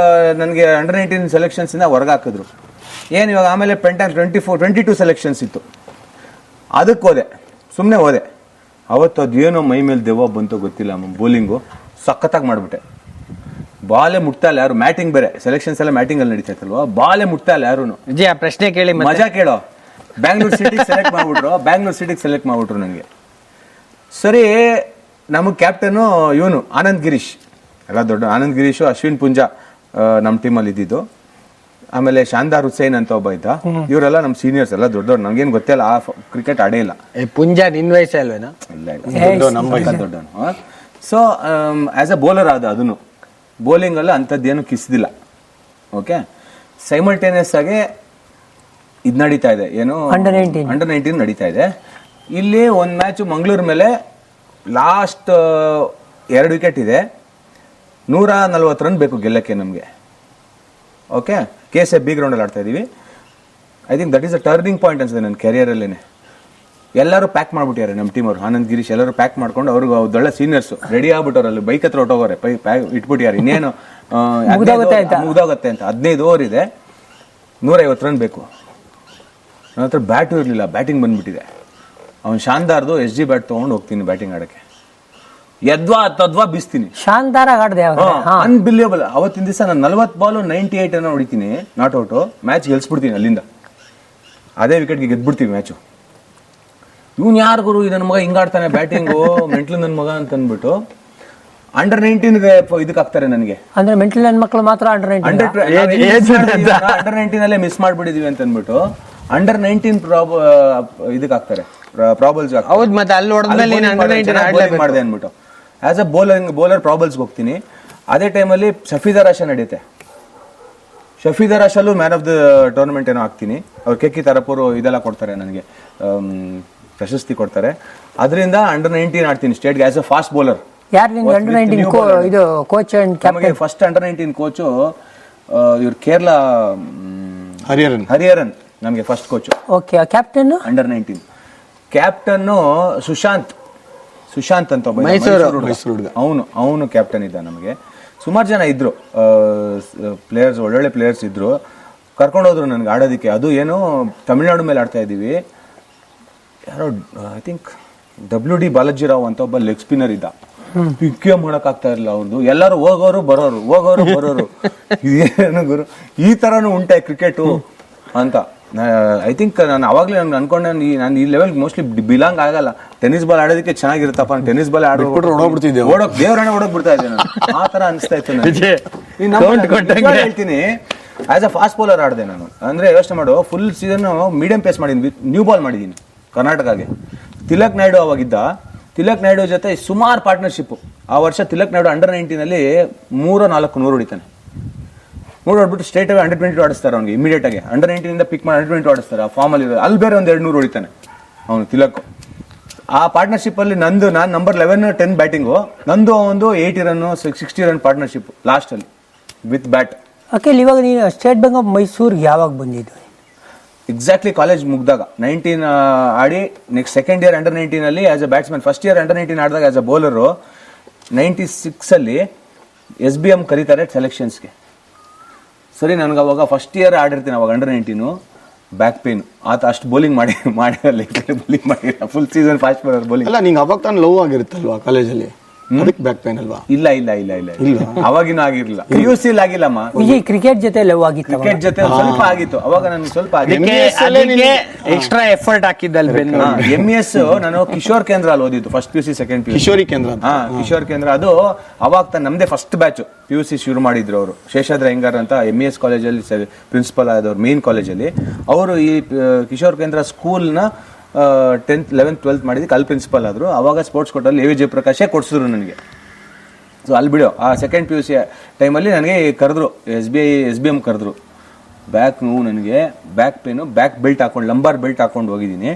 ನನಗೆ ಅಂಡರ್ 19 ಸೆಲೆಕ್ಷನ್ಸ್ ಇಂದ ಹೊರಗಾಕಿದ್ರು. ಏನ್ ಇವಾಗ ಆಮೇಲೆ ಪೆಂಟಾನ್ 22 ಸೆಲೆಕ್ಷನ್ಸ್ ಇತ್ತು. ಅದಕ್ಕೆ ಸುಮ್ಮನೆ ಹೋದೆ. ಅವತ್ತು ಅದೇನೋ ಮೈ ಮೇಲೆ ದೆವ್ವ ಬಂತು ಗೊತ್ತಿಲ್ಲ. ಬೌಲಿಂಗು ಸಖತ್ತಾಗಿ ಮಾಡ್ಬಿಟ್ಟೆ. ಬಾಲೆ ಮುಟ್ತಾ ಇಲ್ಲ ಯಾರು. ಮ್ಯಾಟಿಂಗ್ ಬೇರೆ, ಸೆಲೆಕ್ಷನ್ಸ್ ಎಲ್ಲ ಮ್ಯಾಟಿಂಗ್ ಅಲ್ಲಿ ನಡೀತಾ ಇತ್ತಲ್ವಾ, ಬಾಲೆ ಮುಟ್ತಾ ಇಲ್ಲ ಯಾರು. ಪ್ರಶ್ನೆ ಕೇಳಿ ಮಜಾ ಕೇಳೋ. ಬ್ಯಾಂಗ್ಳೂರ್ ಸಿಟಿಗೆ ಸೆಲೆಕ್ಟ್ ಮಾಡ್ಬಿಟ್ರು ನನಗೆ. ಸರಿ, ನಮಗೆ ಕ್ಯಾಪ್ಟನು ಇವನು ಆನಂದ್ ಗಿರೀಶ್, ಎಲ್ಲ ದೊಡ್ಡ ಆನಂದ್ ಗಿರೀಶು, ಅಶ್ವಿನ್ ಪುಂಜಾ ನಮ್ಮ ಟೀಮಲ್ಲಿ ಇದ್ದಿದ್ದು. ಆಮೇಲೆ ಶಾಂದಾರ್ ಹುಸೇನ್ ಅಂತ ಒಬ್ಬ ಇದ್ದ. ಇವರೆಲ್ಲ ನಮ್ಮ ಸೀನಿಯರ್ಸ್, ಎಲ್ಲ ದೊಡ್ಡವ್ರು. ನಮ್ಗೇನು ಗೊತ್ತಿಲ್ಲ, ಆ ಕ್ರಿಕೆಟ್ ಆಡೇ ಇಲ್ಲ. ಪುಂಜ ನಿನ್ ವಯಸ್ಸೇ ಅಲ್ವೇನಾ? ದೊಡ್ಡವನು. ಸೊ ಆಸ್ ಅ ಬೌಲರ್ ಅದನ್ನು ಬೌಲಿಂಗ್ ಅಲ್ಲಿ ಅಂಥದ್ದೇನು ಕಿಸ್ದಿಲ್ಲ. ಓಕೆ, ಸೈಮಲ್ಟೇನಿಯಸ್ ಆಗಿ ಇದು ನಡೀತಾ ಇದೆ, ಏನು ಅಂಡರ್ 19 ನಡೀತಾ ಇದೆ. ಇಲ್ಲಿ ಒಂದು ಮ್ಯಾಚ್ ಮಂಗಳೂರು ಮೇಲೆ ಲಾಸ್ಟ್ 2 ವಿಕೆಟ್ ಇದೆ, 140 ರನ್ ಬೇಕು ಗೆಲ್ಲಕ್ಕೆ ನಮಗೆ. ಓಕೆ, KSF ಬಿ ಗ್ರೌಂಡಲ್ಲಿ ಆಡ್ತಾ ಇದೀವಿ. I think that is a turning point ಅನ್ಸುತ್ತೆ ನನ್ನ ಕೆರಿಯರಲ್ಲೇನೆ. ಎಲ್ಲರೂ ಪ್ಯಾಕ್ ಮಾಡ್ಬಿಟ್ಟಿದ್ದಾರೆ ನಮ್ಮ ಟೀಮ್ ಅವರು, ಆನಂದ್ ಗಿರೀಶ್ ಎಲ್ಲರೂ ಪ್ಯಾಕ್ ಮಾಡ್ಕೊಂಡು, ಅವ್ರಿಗೆ ದೊಡ್ಡ ಸೀನಿಯರ್ಸ್ ರೆಡಿ ಆಗ್ಬಿಟ್ಟವ್ರು, ಅಲ್ಲಿ ಬೈಕ್ ಹತ್ರ ಹೊಟ್ಟೋಗೋರೆ, ಇಟ್ಬಿಟ್ಟಿದ್ದಾರೆ. ಇನ್ನೇನು ಮುಗ್ದೋಗುತ್ತೆ ಅಂತ. 15 ಓವರ್ ಇದೆ, 150 ರನ್ ಬೇಕು. ನನ್ನ ಹತ್ರ ಬ್ಯಾಟು ಇರಲಿಲ್ಲ, ಬ್ಯಾಟಿಂಗ್ ಬಂದ್ಬಿಟ್ಟಿದೆ. ಅವ್ನು ಶಾಂದಾರ್ದು SG ಬ್ಯಾಟ್ ತೊಗೊಂಡು ಹೋಗ್ತೀನಿ ಬ್ಯಾಟಿಂಗ್ ಆಡಕ್ಕೆ. ತದ್ವಾ ಬೀಸ್ತೀನಿ. ಶಾಂತಾರ ಆಡ್ದೆ ಅನ್ಬಿಲಿಯಬಲ್. ಅವತ್ತಿನ ದಿವಸ ನಾನು 40 ಬಾಲು 98 ಅನ್ನ ಹೊಡಿತೀನಿ, ನಾಟ್ ಔಟು. ಮ್ಯಾಚ್ ಗೆಲ್ಸ್ಬಿಡ್ತೀನಿ ಅಲ್ಲಿಂದ, ಅದೇ ವಿಕೆಟ್ಗೆ ಗೆದ್ಬಿಡ್ತೀವಿ ಮ್ಯಾಚು. ಇವ್ನು ಯಾರು ಗುರು, ನನ್ನ ಮಗ ಹಿಂಗಾಡ್ತಾನೆ ಬ್ಯಾಟಿಂಗು, ಮೆಂಟ್ಲು ನನ್ನ ಮಗ ಅಂತ ಅಂದ್ಬಿಟ್ಟು ಅಂಡರ್ 19ಗೆ ಇದಕ್ಕೆ ಹಾಕ್ತಾರೆ ನನಗೆ. ಅಂದ್ರೆ ಮೆಂಟಲ್ ನನ್ನ ಮಕ್ಕಳು ಮಾತ್ರ ಅಂಡರ್ 19 ಅಲ್ಲೇ ಮಿಸ್ ಮಾಡ್ಬಿಟ್ಟಿದೀವಿ ಅಂತ ಅಂದ್ಬಿಟ್ಟು ಅಂಡರ್ 19 ಇದಕ್ಕೆ ಹಾಕ್ತಾರೆ, ಪ್ರಾಬಲ್ಸ್. ಹೌದು, ಮತ್ತೆ ಅಲ್ಲಿ ಹೊಡೆದ್ಮೇಲೆ ಮಾಡಿದೆ ಅಂದ್ಬಿಟ್ಟು ಆಸ್ ಅ ಬೌಲರ್ ಪ್ರಾಬಲ್ಸ್ಗೆ ಹೋಗ್ತೀನಿ. ಅದೇ ಟೈಮಲ್ಲಿ ಶಫೀದರ್ ಆಶಾ ನಡೆಯುತ್ತೆ. ಶಫೀದರ್ ಆಶಾಲು ಮ್ಯಾನ್ ಆಫ್ ದ ಟೂರ್ನಮೆಂಟ್ ಏನೋ ಹಾಕ್ತೀನಿ. ಅವ್ರು ಕೆಕ್ಕಿ ತರಪೂರು ಇದೆಲ್ಲ ಕೊಡ್ತಾರೆ ನನಗೆ, ಪ್ರಶಸ್ತಿ ಕೊಡ್ತಾರೆ. ಅದರಿಂದ ಅಂಡರ್ 19 ಆಡ್ತೀನಿ ಸ್ಟೇಟ್ಗೆ as a fast bowler. Under 19 ಇದು coach and captain. First under 19 coach ಇವ್ರು ಕೇರಳ ಹರಿಹರನ್ ನಮಗೆ first coach. Okay, captain under 19 captain Sushant ಅಂತ ಒಬ್ಬ ಮೈಸೂರು. ಅವನು ಕ್ಯಾಪ್ಟನ್ ಇದ್ದ. ನಮಗೆ ಸುಮಾರು ಜನ ಇದ್ರು ಪ್ಲೇಯರ್ಸ್, ಒಳ್ಳೊಳ್ಳೆ ಪ್ಲೇಯರ್ಸ್ ಇದ್ರು. ಕರ್ಕೊಂಡೋದ್ರು ನನಗೆ ಆಡೋದಕ್ಕೆ. ಅದು ಏನು ತಮಿಳ್ನಾಡು ಮೇಲೆ ಆಡ್ತಾ ಇದ್ದೀವಿ. ಯಾರೋ ಐ ಥಿಂಕ್ WD ಬಾಲಾಜಿರಾವ್ ಅಂತ ಒಬ್ಬ ಲೆಗ್ ಸ್ಪಿನ್ನರ್ ಇದ್ದ. ಪಿಕ್ಕೇ ಮಾಡಕ್ ಆಗ್ತಾ ಇರಲಿಲ್ಲ ಅವ್ರದ್ದು. ಎಲ್ಲರೂ ಹೋಗೋರು ಬರೋರು ಏನು ಗುರು, ಈ ತರನು ಉಂಟೆ ಕ್ರಿಕೆಟು ಅಂತ. ಐ ಥಿಂಕ್ ನಾನು ಅವಾಗಲೇ ನಾನು ಅನ್ಕೊಂಡೆ, ನಾನು ಈ ಲೆವೆಲ್ ಮೋಸ್ಟ್ಲಿ ಬಿಲಾಂಗ್ ಆಗಲ್ಲ. ಟೆನ್ನಿಸ್ ಬಾಲ್ ಆಡೋದಕ್ಕೆ ಚೆನ್ನಾಗಿರುತ್ತಪ್ಪ, ಟೆನ್ನಿಸ್ ಬಾಲ್ ಓಡೋಗ್ಬಿಡ್ತಿದ್ದೆ, ದೇವರನ್ನ ಓಡೋಗ್ಬಿಡ್ತಾ ಇದ್ದೆ ನಾನು. ಆ ತರ ಅನಿಸ್ತಾ ಇತ್ತು ನನಗೆ. ಹೇಳ್ತೀನಿ, ಆಸ್ ಅ ಫಾಸ್ಟ್ ಬೌಲರ್ ಆಡಿದೆ ನಾನು. ಅಂದ್ರೆ ಯೋಚನೆ ಮಾಡು, ಫುಲ್ ಸೀಸನ್ ಮೀಡಿಯಂ ಪೇಸ್ ಮಾಡಿದ್ದೀನಿ, ನ್ಯೂ ಬಾಲ್ ಮಾಡಿದ್ದೀನಿ ಕರ್ನಾಟಕಗೆ. ತಿಲಕ್ ನಾಯ್ಡು ಅವಾಗಿದ್ದ. ತಿಲಕ್ ನಾಯ್ಡು ಜೊತೆ ಸುಮಾರು ಪಾರ್ಟ್ನರ್ಶಿಪ್. ಆ ವರ್ಷ ತಿಲಕ್ ನಾಯ್ಡು ಅಂಡರ್ 19 3-4 ಹೊಡಿತಾನೆ. 3 ಹೊಡ್ಬಿಟ್ಟು ಸ್ಟೇಟ್ ಅಂಡರ್ 22 ಆಡಿಸ್ತಾರೆ ಅವ್ನಿಗೆ. ಇಮಿಡಿಯೇಟ್ ಆಗಿ ಅಂಡರ್ 19 ಪಿಕ್ ಮಾಡಿ ಅಂಡರ್ 22 ಆಡಿಸ್ತಾರೆ. ಆ ಫಾರ್ಮ್ ಅಲ್ಲಿ ಅಲ್ಲಿ ಬೇರೆ 200 ಹೊಡಿತಾನೆ ಅವನು ತಿಲಕ್. ಆ ಪಾರ್ಟ್ನರ್ಶಿಪ್ ಅಲ್ಲಿ ನಾನು ನಂಬರ್ 11-10 ಬ್ಯಾಟಿಂಗು, ನಂದು ಒಂದು 80 ರನ್ 60 ರನ್ ಪಾರ್ಟ್ನರ್ಶಿಪ್ ಲಾಸ್ಟ್ ಅಲ್ಲಿ ವಿತ್ ಬ್ಯಾಟ್. ಓಕೆ, ಇವಾಗ ನೀನು ಸ್ಟೇಟ್ ಬ್ಯಾಂಕ್ ಆಫ್ ಮೈಸೂರಿಗೆ ಯಾವಾಗ ಬಂದಿದ್ದು? ಎಕ್ಸಾಕ್ಟ್ಲಿ ಕಾಲೇಜ್ ಮುಗ್ದಾಗ 19 ಆಡಿ next second year under 19 as a batsman. First year under 19 ಆಡಿದಾಗ ಆಸ್ ಅ ಬೌಲರು 96 SBM ಕರೀತಾರೆ ಸೆಲೆಕ್ಷನ್ಸ್ಗೆ. ಸರಿ, ನನಗೆ ಅವಾಗ ಫಸ್ಟ್ ಇಯರ್ ಆಡಿರ್ತೀನಿ ಅವಾಗ ಅಂಡರ್ 19, ಬ್ಯಾಕ್ ಪೇನ್ ಆತ. ಅಷ್ಟು ಬೌಲಿಂಗ್ ಬೌಲಿಂಗ್ ಮಾಡಿಲ್ಲ full season fast bowler bowling. ಅಲ್ಲ, ನಿಂಗೆ ಅವಾಗ ತಾನು ಲವ್ ಆಗಿರುತ್ತಲ್ವಾ ಕಾಲೇಜಲ್ಲಿ, ಅದಕ್ಕೆ ಬ್ಯಾಕ್ ಪೇನ್ ಅಲ್ವಾ? ಇಲ್ಲ ಅವಾಗಿನೂ ಆಗಿರ್ಲಿಲ್ಲ. PUC ಆಗಿಲ್ಲಮ್ಮ. ಕ್ರಿಕೆಟ್ ಜೊತೆ ಲವ್ ಆಗಿತ್ತು, ಕ್ರಿಕೆಟ್ ಜೊತೆ ಸ್ವಲ್ಪ ಆಗಿತ್ತು ಅವಾಗ ನನಗೆ, ಸ್ವಲ್ಪ ಎಕ್ಸ್ಟ್ರಾ ಎಫರ್ಟ್ ಹಾಕಿದ್ದಲ್. MES ನಾನು ಕಿಶೋರ್ ಕೇಂದ್ರ ಅಲ್ಲಿ ಓದಿದ್ದು, first PUC second PUC. Kishori ಕೇಂದ್ರ. ಕಿಶೋರ್ ಕೇಂದ್ರ ಅದು ಅವಾಗ ನಮ್ದೇ ಫಸ್ಟ್ ಬ್ಯಾಚ್ PUC ಶುರು ಮಾಡಿದ್ರು ಅವರು. ಶೇಷಾದ್ರಿ ಅಯ್ಯಂಗಾರ್ ಅಂತ MES ಕಾಲೇಜಲ್ಲಿ ಪ್ರಿನ್ಸಿಪಲ್ ಆದವ್ರು, ಮೇನ್ ಕಾಲೇಜಲ್ಲಿ. ಅವರು ಈ ಕಿಶೋರ್ ಕೇಂದ್ರ ಸ್ಕೂಲ್ನ 10th 11th 12th ಮಾಡಿದ್ದಕ್ಕೆ ಅಲ್ಲಿ ಪ್ರಿನ್ಸಿಪಲ್ ಆದರು. ಅವಾಗ ಸ್ಪೋರ್ಟ್ಸ್ ಕೋಟಲ್ಲಿ AV ಜಯಪ್ರಕಾಶೇ ಕೊಡಿಸಿದ್ರು ನನಗೆ. ಸೊ ಅಲ್ಲಿ ಬಿಡೋ ಆ ಸೆಕೆಂಡ್ PUC ಟೈಮಲ್ಲಿ ನನಗೆ ಕರೆದ್ರು, SBM ಕರೆದ್ರು. ಬ್ಯಾಕ್ ನೋವು ನನಗೆ, ಬ್ಯಾಕ್ ಪೇನು, ಬ್ಯಾಕ್ ಬೆಲ್ಟ್ ಹಾಕೊಂಡು, ಲಂಬಾರ್ ಬೆಲ್ಟ್ ಹಾಕೊಂಡು ಹೋಗಿದ್ದೀನಿ.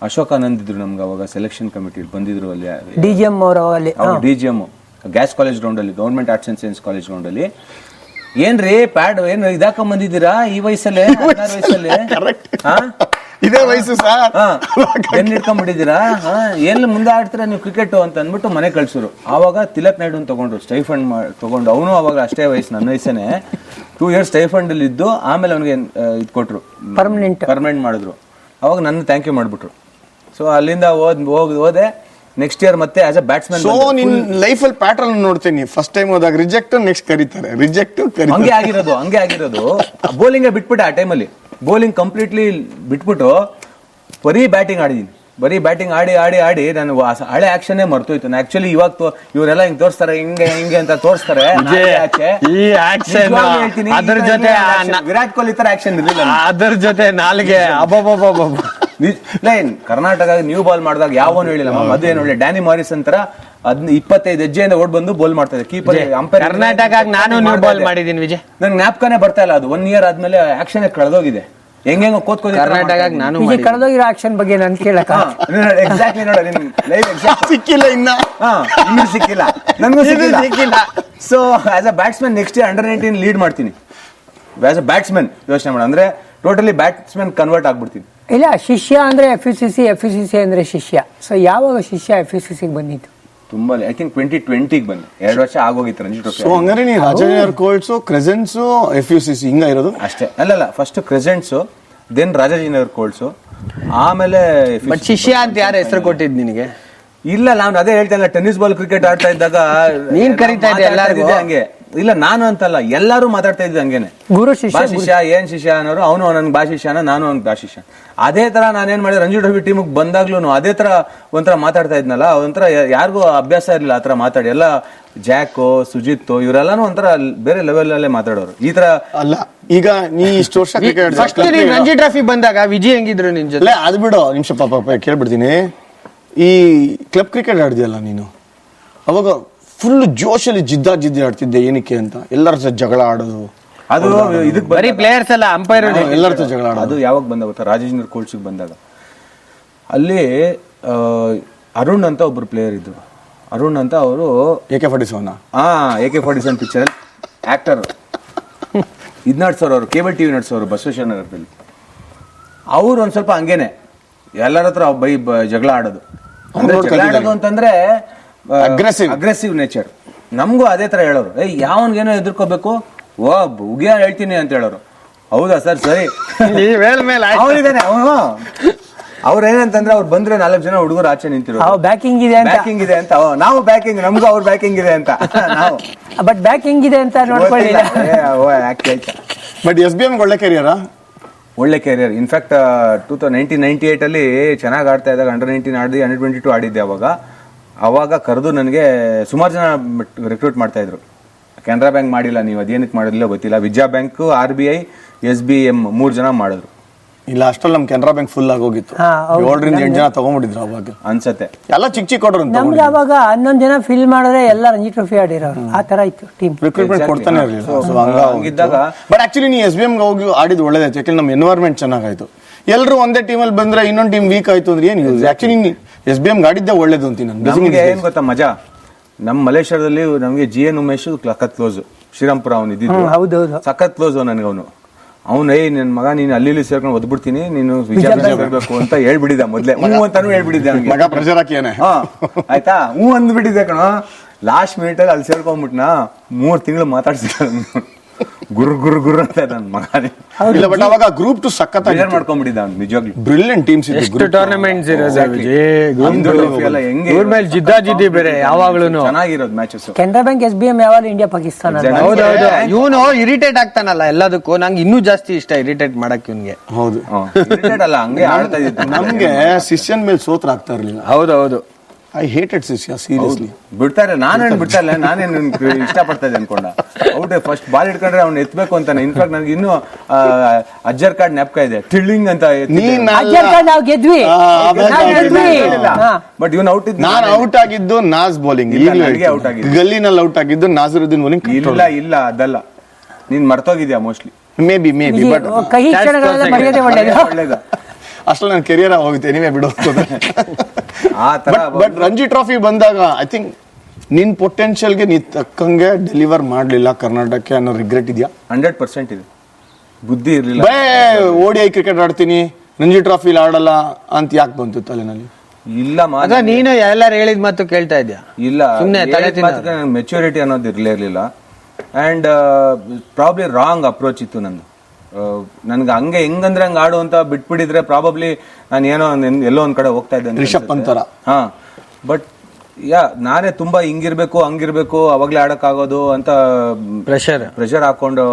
ಅಶೋಕ್ ಆನಂದ್ ಇದ್ರು ನಮ್ಗೆ ಅವಾಗ ಸೆಲೆಕ್ಷನ್ ಕಮಿಟಿ ಬಂದಿದ್ರು ಅಲ್ಲಿ. DGM DGM ಗ್ಯಾಸ್ ಕಾಲೇಜ್ ಗ್ರೌಂಡಲ್ಲಿ, government arts and science college ಗ್ರೌಂಡಲ್ಲಿ. ಏನ್ರಿ ಪ್ಯಾಡ್ ಏನು ಇದಾಕೊಂಡ್ ಬಂದಿದ್ದೀರಾ ಈ ವಯಸ್ಸಲ್ಲೇ? 16 ವಯಸ್ಸಲ್ಲಿ ಇದೇ ವಯಸ್ಸು ಸರ್, ಏನ್ ಇಟ್ಕೊಂಡ್ಬಿಟ್ಟಿದ್ದೀರಾ? ಎಲ್ಲಿ ಮುಂದೆ ಆಡ್ತೀರಾ ನೀವು ಕ್ರಿಕೆಟ್ ಅಂತ ಅಂದ್ಬಿಟ್ಟು ಮನೆ ಕಳ್ಸೋರು. ಆವಾಗ ತಿಲಕ್ ನಾಯ್ಡು ತಗೊಂಡ್ರು, ಸ್ಟೈಫಂಡ್ ತಗೊಂಡು. ಅವನು ಅವಾಗ ಅಷ್ಟೇ ವಯಸ್ಸು, ನನ್ನ ವಯಸ್ಸೇನೆ. 2 years ಸ್ಟೈಫಂಡ್ ಅಲ್ಲಿ ಇದ್ದು ಆಮೇಲೆ ಅವನಿಗೆ ಇದು ಕೊಟ್ರು, ಪರ್ಮನೆಂಟ್ ಮಾಡಿದ್ರು. ಅವಾಗ ನನ್ನ ಥ್ಯಾಂಕ್ ಯು ಮಾಡ್ಬಿಟ್ರು. ಸೊ ಅಲ್ಲಿಂದ ಹೋದೆ. ನೆಕ್ಸ್ಟ್ ಇಯರ್ ಮತ್ತೆ ಆಸ್ ಅ ಬ್ಯಾಟ್ಸ್ಮನ್. ಸೊ ನಿನ್ ಲೈಫ್ ಅಲ್ಲಿ ಪ್ಯಾಟರ್ನ್ ನೋಡ್ತೀನಿ, ಫಸ್ಟ್ ಟೈಮ್ ಹೋದಾಗ ರಿಜೆಕ್ಟ್, ನೆಕ್ಸ್ಟ್ ಕರೀತಾರೆ, ರಿಜೆಕ್ಟ್. ಹಂಗೆ ಆಗಿರೋದು. ಬೌಲಿಂಗ್ ಬಿಟ್ಬಿಟ್ಟೆ ಆ ಟೈಮಲ್ಲಿ. ಬೌಲಿಂಗ್ ಕಂಪ್ಲೀಟ್ಲಿ ಬಿಟ್ಬಿಟ್ಟು ಬರೀ ಬ್ಯಾಟಿಂಗ್ ಆಡಿದೀನಿ, ಬರೀ ಬ್ಯಾಟಿಂಗ್ ಆಡಿ ಆಡಿ ಆಡಿ ನಾನು ಹಳೆ ಆಕ್ಷನ್ನೇ ಮರ್ತೋಯ್ತು. ನಾನು ಆಕ್ಚುಲಿ ಇವಾಗ ಇವರೆಲ್ಲ ಹಿಂಗ್ ತೋರಿಸ್ತಾರೆ, ಹಿಂಗೆ ಹಿಂಗೆ ಅಂತ ತೋರಿಸ್ತಾರೆ. ಈ ಆಕ್ಷನ್ ಅದ್ರ ಜೊತೆ ವಿರಾಟ್ ಕೊಹ್ಲಿ ತರ ಆಕ್ಷನ್ ಇರಲಿಲ್ಲ. ಅದ್ರ ಜೊತೆ ನಾಲ್ಗೆ ಅಬ್ಬಬ್ಬಬ್ಬ. ಕರ್ನಾಟಕ ನ್ಯೂ ಬಾಲ್ ಮಾಡಿದಾಗ ಯಾವನು ಹೇಳಿಲ್ಲ, ಅದೇನು ಒಳ್ಳೆ ಡ್ಯಾನಿ ಮಾರಿಸ್ ಅಂತರ 25 ಹೆಜ್ಜೆಯಿಂದ ಓಡ್ ಬಂದು ಬೋಲ್ ಮಾಡ್ತಾರೆ ಕೀಪರ್ ಅಂಪೈರ್. ಕರ್ನಾಟಕ ನಾನು ನ್ಯೂ ಬಾಲ್ ಮಾಡಿದೀನಿ ವಿಜಯ್, ನನ್ ಜ್ಞಾಪಕನೇ ಬರ್ತಾ ಇಲ್ಲ. ಅದು 1 year ಆದ್ಮೇಲೆ ಆಕ್ಷನ್ ಕಳೆದೋಗಿದೆ. ಹೆಂಗೆಂಗೋ ಕೋತ್ಕೋದಿ ಕರ್ನಾಟಕ ನಾನು ಈಗ ಕಳೆದೋಗಿರೋ ಆಕ್ಷನ್ ಬಗ್ಗೆ ನಾನು ಕೇಳಕ ಎಕ್ಸಾಕ್ಟ್ಲಿ ನೋಡ ಲೈವ್ ಸಿಕ್ಕಿಲ್ಲ ಇನ್ನೂ ಸಿಕ್ಕಿಲ್ಲ, ನನಗೂ ಸಿಕ್ಕಿಲ್ಲ. So as a batsman next year ಅಂಡರ್-19 ಲೀಡ್ ಮಾಡ್ತೀನಿ. ಆಸ್ ಅ ಬ್ಯಾಟ್ಸ್ಮನ್ ಯೋಚನೆ ಮಾಡ, ಅಂದ್ರೆ ಟೋಟಲಿ ಬ್ಯಾಟ್ಸ್ಮನ್ ಕನ್ವರ್ಟ್ ಆಗ್ಬಿಡ್ತೀನಿ. ಇಲ್ಲ, ಶಿಷ್ಯ ಅಂದ್ರೆ FUCC ಅಂದ್ರೆ ಶಿಷ್ಯ. ಸೊ ಯಾವಾಗ ಶಿಷ್ಯ FUCC ಬಂದಿತ್ತು? ತುಂಬಾ ಐ ಥಿಂಕ್ 2020 ಬಂದೆ, 2 ವರ್ಷ ಆಗೋಗಿತ್ತು ರಂಜಿ ಟ್ರೋಫಿ. ಸೊ ಹಂಗಾರೆ ನೀ ರಾಜಾಜಿನಗರ್ ಕೋಲ್ಟ್ಸ್, ಕ್ರೆಸೆಂಟ್ಸ್, FUCC ಹಿಂಗ ಇರೋದು ಅಷ್ಟೇ? ಅಲ್ಲಲ್ಲ, ಫಸ್ಟ್ ಕ್ರೆಸೆಂಟ್ಸ್, ದೆನ್ ರಾಜಾಜಿನಗರ್ ಕೋಲ್ಟ್ಸ್, ಆಮೇಲೆ ಬಟ್ ಶಿಷ್ಯ ಅಂತ ಯಾರು ಹೆಸರು ಕೊಟ್ಟಿದ್ ನಿನಗೆ? ಇಲ್ಲ, ನಾನು ಅದೇ ಹೇಳ್ತಾ ಇಲ್ಲ, ಟೆನ್ನಿಸ್ ಬಾಲ್ ಕ್ರಿಕೆಟ್ ಆಡ್ತಾ ಇದ್ದಾಗ ನೀನ್ ಕರೀತಾ ಇದ್ದೆ ಎಲ್ಲಾರ್ಗೂ ಹಂಗೆ. ಇಲ್ಲ, ನಾನು ಅಂತಲ್ಲ, ಎಲ್ಲಾರು ಮಾತಾಡ್ತಾ ಇದ್ದೆ ಹಂಗೇನೆ. ಗುರು ಬಾ ಶಿಷ್ಯ, ಏನ್ ಶಿಷ್ಯ ಅನ್ನೋರು, ಅವನು ನನ್ಗೆ ಬಾ ಶಿಷ್ಯನ, ನಾನು ಅವ್ನಿಗೆ ಬಾ ಶಿಷ್ಯ. ಅದೇ ತರ ನಾನೇನ್ ಮಾಡಿದೆ, ರಂಜಿ ಟ್ರೋಫಿ ಟೀಮಿಗೆ ಬಂದಾಗ್ಲೂ ಅದೇ ತರ ಒಂಥರ ಮಾತಾಡ್ತಾ ಇದ್ನಲ್ಲ. ಒಂಥರ ಯಾರಿಗೂ ಅಭ್ಯಾಸ ಇರ್ಲಿಲ್ಲ ಆತರ ಮಾತಾಡಿ. ಎಲ್ಲ ಜಾಕೋ, ಸುಜಿತ್ ಇವರೆಲ್ಲಾನು ಒಂಥರ ಬೇರೆ ಲೆವೆಲ್ ಅಲ್ಲೇ ಮಾತಾಡೋರು. ಈ ತರ ಅಲ್ಲ, ಈಗ ನೀ ಇಷ್ಟು ವರ್ಷ ಕ್ರಿಕೆಟ್ ಫಸ್ಟ್ ನೀನ್ ರಂಜಿ ಟ್ರೋಫಿ ಬಂದಾಗ ವಿಜಯ್ ಹೆಂಗಿದ್ರು ನಿನ್ ಜೊತೆ? ಅದು ಬಿಡು, ನಿಮಿಷ ಪಾಪ ಕೇಳ್ಬಿಡ್ತೀನಿ. ಈ ಕ್ಲಬ್ ಕ್ರಿಕೆಟ್ ಆಡ್ದಿಯಲ್ಲ ನೀನು, ಅವಾಗ ಫುಲ್ ಜೋಶಲ್ಲಿ ಜಿದ್ದಿ ಆಡ್ತಿದ್ದೆ. ಏನಕ್ಕೆ ಅಂತ ಎಲ್ಲರ ಜೊತೆ ಜಗಳ ಆಡೋದು, ಅದು ಇದಕ್ ಬರೀ ಪ್ಲೇಯರ್ಸ್ ಅಲ್ಲ, ಅಂಪೈರ್ ಎಲ್ಲರ ಜೊತೆ ಜಗಳ ಆಡೋದು. ಅದು ಯಾವಾಗ ಬಂದ ಗೊತ್ತಾ? ರಾಜೇಂದ್ರ ಕೋಲ್ಟ್ಸಿಗೆ ಬಂದಾಗ ಅಲ್ಲಿ ಅರುಣ್ ಅಂತ ಒಬ್ರು ಪ್ಲೇಯರ್ ಇದ್ರು. ಅರುಣ್ ಅಂತ ಅವರು AK-47 AK-47 ಪಿಕ್ಚರ್ ಅಲ್ಲಿ ಆಕ್ಟರ್. ಇದ್ ನಡ್ಸೋರು, ಅವರು ಕೇಬಲ್ ಟಿವಿ ನಡ್ಸೋರು ಬಸವೇಶ್ವರ ನಗರದಲ್ಲಿ. ಅವ್ರು ಒಂದ್ ಸ್ವಲ್ಪ ಹಂಗೇನೆ ಎಲ್ಲರ ಹತ್ರ ಜಗಳ ಆಡೋದು. ಅಂದ್ರೆ ಜಗಳ ಆಡೋದು ಅಂತಂದ್ರೆ ಅಗ್ರೆಸಿವ್ ನೇಚರ್. ನಮಗೂ ಅದೇ ತರ ಹೇಳೋರು, ಯಾವನ್ಗೇನೋ ಎದುರ್ಕೋಬೇಕು, ಉಗಿಯ ಹೇಳ್ತೀನಿ ಅಂತ ಹೇಳೋರು. ಹೌದಾ ಸರ್, ಸರಿ ಅವನಿದಾನೆ ಅವನು. ಅವ್ರ ಏನಂತಂದ್ರೆ ಅವ್ರು ಬಂದ್ರೆ 4 ಜನ ಹುಡುಗರು ಆಚೆ ನಿಂತಿರೋರು, ಬ್ಯಾಕಿಂಗ್ ಇದೆ ಅಂತ. ನಾವು ಬ್ಯಾಕಿಂಗ್, ನಮ್ಗೂ ಅವ್ರ ಬ್ಯಾಕಿಂಗ್ ಇದೆ ಅಂತ ನಾವು. ಬಟ್ ಬ್ಯಾಕಿಂಗ್ ಇದೆ ಅಂತ ನೋಡ್ಕೊಳ್ಳಿಲ್ಲ. ಬಟ್ SBM ಒಳ್ಳೆ ಕೆರಿಯರಾ? ಒಳ್ಳೆ ಕೆರಿಯರ್. ಇನ್ಫ್ಯಾಕ್ಟ್ 1998 ಅಲ್ಲಿ ಚೆನ್ನಾಗಿ ಆಡ್ತಾ ಇದ್ದಾಗ ಅಂಡರ್-19 ಆಡಿದ್ವಿ, ಅಂಡರ್-22 ಆಡಿದ್ದೆ. ಅವಾಗ ಕರೆದು ನನಗೆ ಸುಮಾರು ಜನ ರಿಕ್ರೂಟ್ ಮಾಡ್ತಾ ಇದ್ರು. ಕೆನರಾ ಬ್ಯಾಂಕ್ ಮಾಡಿಲ್ಲ, ನೀವು ಅದೇನಕ್ಕೆ ಮಾಡಿಲ್ಲ ಗೊತ್ತಿಲ್ಲ. ವಿಜಯ ಬ್ಯಾಂಕ್, RBI, SBM 3 ಜನ ಮಾಡಿದ್ರು. ಇಲ್ಲ, ಅಷ್ಟರಲ್ಲಿ ನಮ್ ಕೆನರಾ ಬ್ಯಾಂಕ್ ಫುಲ್ ಆಗೋಗಿತ್ತು. 7 ಜನ ತಗೊಂಡ್ಬಿಟ್ಟಿದ್ರು ಅವಾಗ ಅನ್ಸತ್ತೆ. ಎಲ್ಲ ಚಿಕ್ಕ ಕೊಡ್ರು. ನಮ್ದು ಅವಾಗ 11 ಜನ ಫಿಲ್ ಮಾಡಿದ್ರೆ ಎಲ್ಲ ರಂಜಿ ಟ್ರೋಫಿ ಆಡಿರೋರು. ಆ ತರ ಇತ್ತು ಟೀಮ್. ರಿಕ್ರೂಟ್ಮೆಂಟ್ ಕೊಡ್ತಾನೆ ಇರಲಿಲ್ಲ. ಹಂಗಿದ್ದಾಗ ಬಟ್ ಆಕ್ಚುಲಿ ನೀ SBM ಹೋಗಿ ಆಡಿದ್ ಒಳ್ಳೇದಾಯ್ತು. ಯಾಕಂದ್ರೆ ನಮ್ಮ ಎನ್ವೈರ್ಮೆಂಟ್ ಚೆನ್ನಾಗಾಯ್ತು. ಎಲ್ಲರೂ ಒಂದೇ ಟೀಮಲ್ಲಿ ಬಂದ್ರೆ ಇನ್ನೊಂದು ಟೀಮ್ ವೀಕ್ ಆಯ್ತು ಅಂದ್ರೆ ಏನು ಯೂಸ್? ಆಕ್ಚುಲಿ SBM ಆಡಿದ್ದೆ ಒಳ್ಳೇದು ಅಂತೀನಿ ನಾನು. ನಮ್ಗೆ ಏನ್ ಗೊತ್ತಾ ಮಜಾ, ನಮ್ಮ ಮಲೇಶ್ವರದಲ್ಲಿ ನಮ್ಗೆ GN ಉಮೇಶ್ ಸಖತ್ ಕ್ಲೋಸ್. ಶ್ರೀರಾಮ್ಪುರ ಅವ್ನು ಇದ್ದಿದ್ದು, ಹೌದೌದು, ಸಖತ್ ಕ್ಲೋಸ್ ನನಗೆ ಅವನು. ಅವ್ನು ನನ್ ಮಗ ನೀನು ಅಲ್ಲಿ ಸೇರ್ಕೊಂಡು ಓದ್ಬಿಡ್ತೀನಿ, ನೀನು ವಿಜಯ ಬರ್ಬೇಕು ಅಂತ ಹೇಳ್ಬಿಟ್ಟಿದ್ದ ಮೊದ್ಲೇ. ಅಂತಾನು ಹೇಳ್ಬಿಟ್ಟಿದ್ದೆ ಮಗ ಪ್ರೆಷರ್ ಹಾಕಿಯಾನೆ. ಆಯ್ತಾ, ಅಂದ್ಬಿಟ್ಟಿದ್ದೆ ಕಣ. ಲಾಸ್ಟ್ ಮಿನಿಟ್ ಅಲ್ಲಿ ಸೇರ್ಕೊಂಡ್ಬಿಟ್ನಾ, 3 ತಿಂಗಳು ಮಾತಾಡ್ಸಿದ್ದ ಗುರು ಅಂತ ನನ್ನ ಮಗ. ಇಲ್ಲ, ಬಟ್ ಅವಾಗ ಗ್ರೂಪ್ 2 ಸಖತ್ತಾಗಿ ಮಾಡ್ಕೊಂಡ್ಬಿಟ್ಟಿದ್ದ ಅವ್ನು. ನಿಜವಾಗ್ಲೂ ಬ್ರಿಲಿಯಂಟ್ ಟೀಮ್ಸ್ ಇತ್ತು. ಟೂರ್ನಮೆಂಟ್ಸ್ ಜಿದ್ದಿ ಬೇರೆ ಯಾವಾಗ್ಲೂ ಚೆನ್ನಾಗಿರೋದು ಮ್ಯಾಚಸ್. ಕೆನರಾ ಬ್ಯಾಂಕ್, SBM ಯಾವಾಗ ಇಂಡಿಯಾ ಪಾಕಿಸ್ತಾನ. ಹೌದೌದು, ಇವನು ಇರಿಟೇಟ್ ಆಗ್ತಾನಲ್ಲ ಎಲ್ಲದಕ್ಕೂ. ನಂಗೆ ಇನ್ನೂ ಜಾಸ್ತಿ ಇಷ್ಟ ಇರಿಟೇಟ್ ಮಾಡಕ್ ಇವನ್ಗೆ. ಹೌದು, ಅಲ್ಲ ಹಂಗೆ ಆಡ್ತಾ ಇದ್ದು. ನಮ್ಗೆ ಶಿಷ್ಯನ್ ಮೇಲೆ ಸೋತ್ರ ಆಗ್ತಾ ಇರ್ಲಿಲ್ಲ. ಹೌದೌದು, ಐ ಹೇಟೆಡ್ ಶಿಷ್ಯ ಸೀರಿಯಸ್ಲಿ. ಬಿಡ್ತಾ ಇಲ್ಲ, ನಾನೇನು ಬಿಡ್ತಾ ಇಲ್ಲ. ನಾನೇನು ಇಷ್ಟಪಡ್ತಾ ಇದ್ದೆ ಅನ್ಕೊಂಡ. ಔಟ್ ಫಸ್ಟ್ ಬಾಲ್ ಇಟ್ಕೊಂಡ್ರೆ ಅವ್ನು ಎತ್ಬೇಕು ಅಂತಾನೆ. ಇನ್ಫ್ಯಾಕ್ಟ್ ನನಗೆ ಇನ್ನೂ ಅಜ್ಜರ್ ಕಾರ್ಡ್ ನೆಪಕ ಇದೆ, ಟಿಳ್ಳಿಂಗ್ ಅಂತ. ನಾವು ಗೆದ್ವಿ, ಬಟ್ ಇವನ್ ಔಟ್ ಇದ್ದು. ನಾನು ಔಟ್ ಆಗಿದ್ದು ನಾಜ್ ಬೌಲಿಂಗ್, ಔಟ್ ಆಗಿದ್ದು ಗಲ್ಲಿನಲ್ಲಿ ಔಟ್ ಆಗಿದ್ದು ನಾಜರುದ್ದೀನ್ ಬೌಲಿಂಗ್. ಇಲ್ಲ ಅದಲ್ಲ, ನೀನ್ ಮರ್ತೋಗಿದ್ಯಾ ಮೋಸ್ಟ್ಲಿ. ಮೇ ಬಿ ಬಟ್ ಕಹಿ ಕ್ಷಣಗಳೆಲ್ಲ ಮರೆಯೋದೇ ಒಳ್ಳೇದು. ಅಷ್ಟಲ್ಲಿ ನನ್ನ ಕೆರಿಯರ್ ಹೋಗುತ್ತೆ. ನೀವೇ ಬಿಡು. ಬಟ್ ರಂಜಿ ಟ್ರಾಫಿ ಬಂದಾಗ ಐ ಥಿಂಕ್ ನಿನ್ ಪೊಟೆನ್ಶಿಯಲ್ಗೆ ನೀ ತಕ್ಕಂಗೆ ಡೆಲಿವರ್ ಮಾಡ್ಲಿಲ್ಲ ಕರ್ನಾಟಕಕ್ಕೆ ಅನ್ನೋ ರಿಗ್ರೆಟ್ ಇದೆಯಾ? 100% ಇದೆ. ಬುದ್ಧಿ ಇರ್ಲಿಲ್ಲ. ODI ಕ್ರಿಕೆಟ್ ಆಡ್ತೀನಿ, ರಂಜಿ ಟ್ರಾಫಿ ಆಡಲ್ಲ ಅಂತ ಯಾಕೆ ಬಂತು ತಲೆನಲ್ಲಿ? ಇಲ್ಲ, ನೀನು ಎಲ್ಲಾರು ಹೇಳಿದ ಮಾತು ಕೇಳ್ತಾ ಇದ್ಯಾ? ಇಲ್ಲ, ಮೆಚುರಿಟಿ ಅನ್ನೋದು ಇರ್ಲಿಲ್ಲ. ಅಂಡ್ ಪ್ರಾಬ್ಲಿ ರಾಂಗ್ ಅಪ್ರೋಚ್ ಇತ್ತು ನಂದು. ನನ್ಗೆ ಹಂಗೆ ಹೆಂಗಂದ್ರೆ ಹಂಗ ಆಡು ಅಂತ ಬಿಟ್ಬಿಟ್ಟಿದ್ರೆ ಪ್ರಾಬಬ್ಲಿ ನಾನು ಏನೋ ಎಲ್ಲೋ ಒಂದ್ ಕಡೆ ಹೋಗ್ತಾ ಇದ್ದೆ. ರಿಷಬ್ ಪಂತರ. ಬಟ್ ನಾನೇ ತುಂಬಾ ಹಿಂಗಿರ್ಬೇಕು ಹಂಗಿರ್ಬೇಕು ಅವಾಗ್ಲೇ ಆಡಕ್ ಆಗೋದು ಅಂತ ಪ್ರೆಷರ್ ಹಾಕೊಂಡು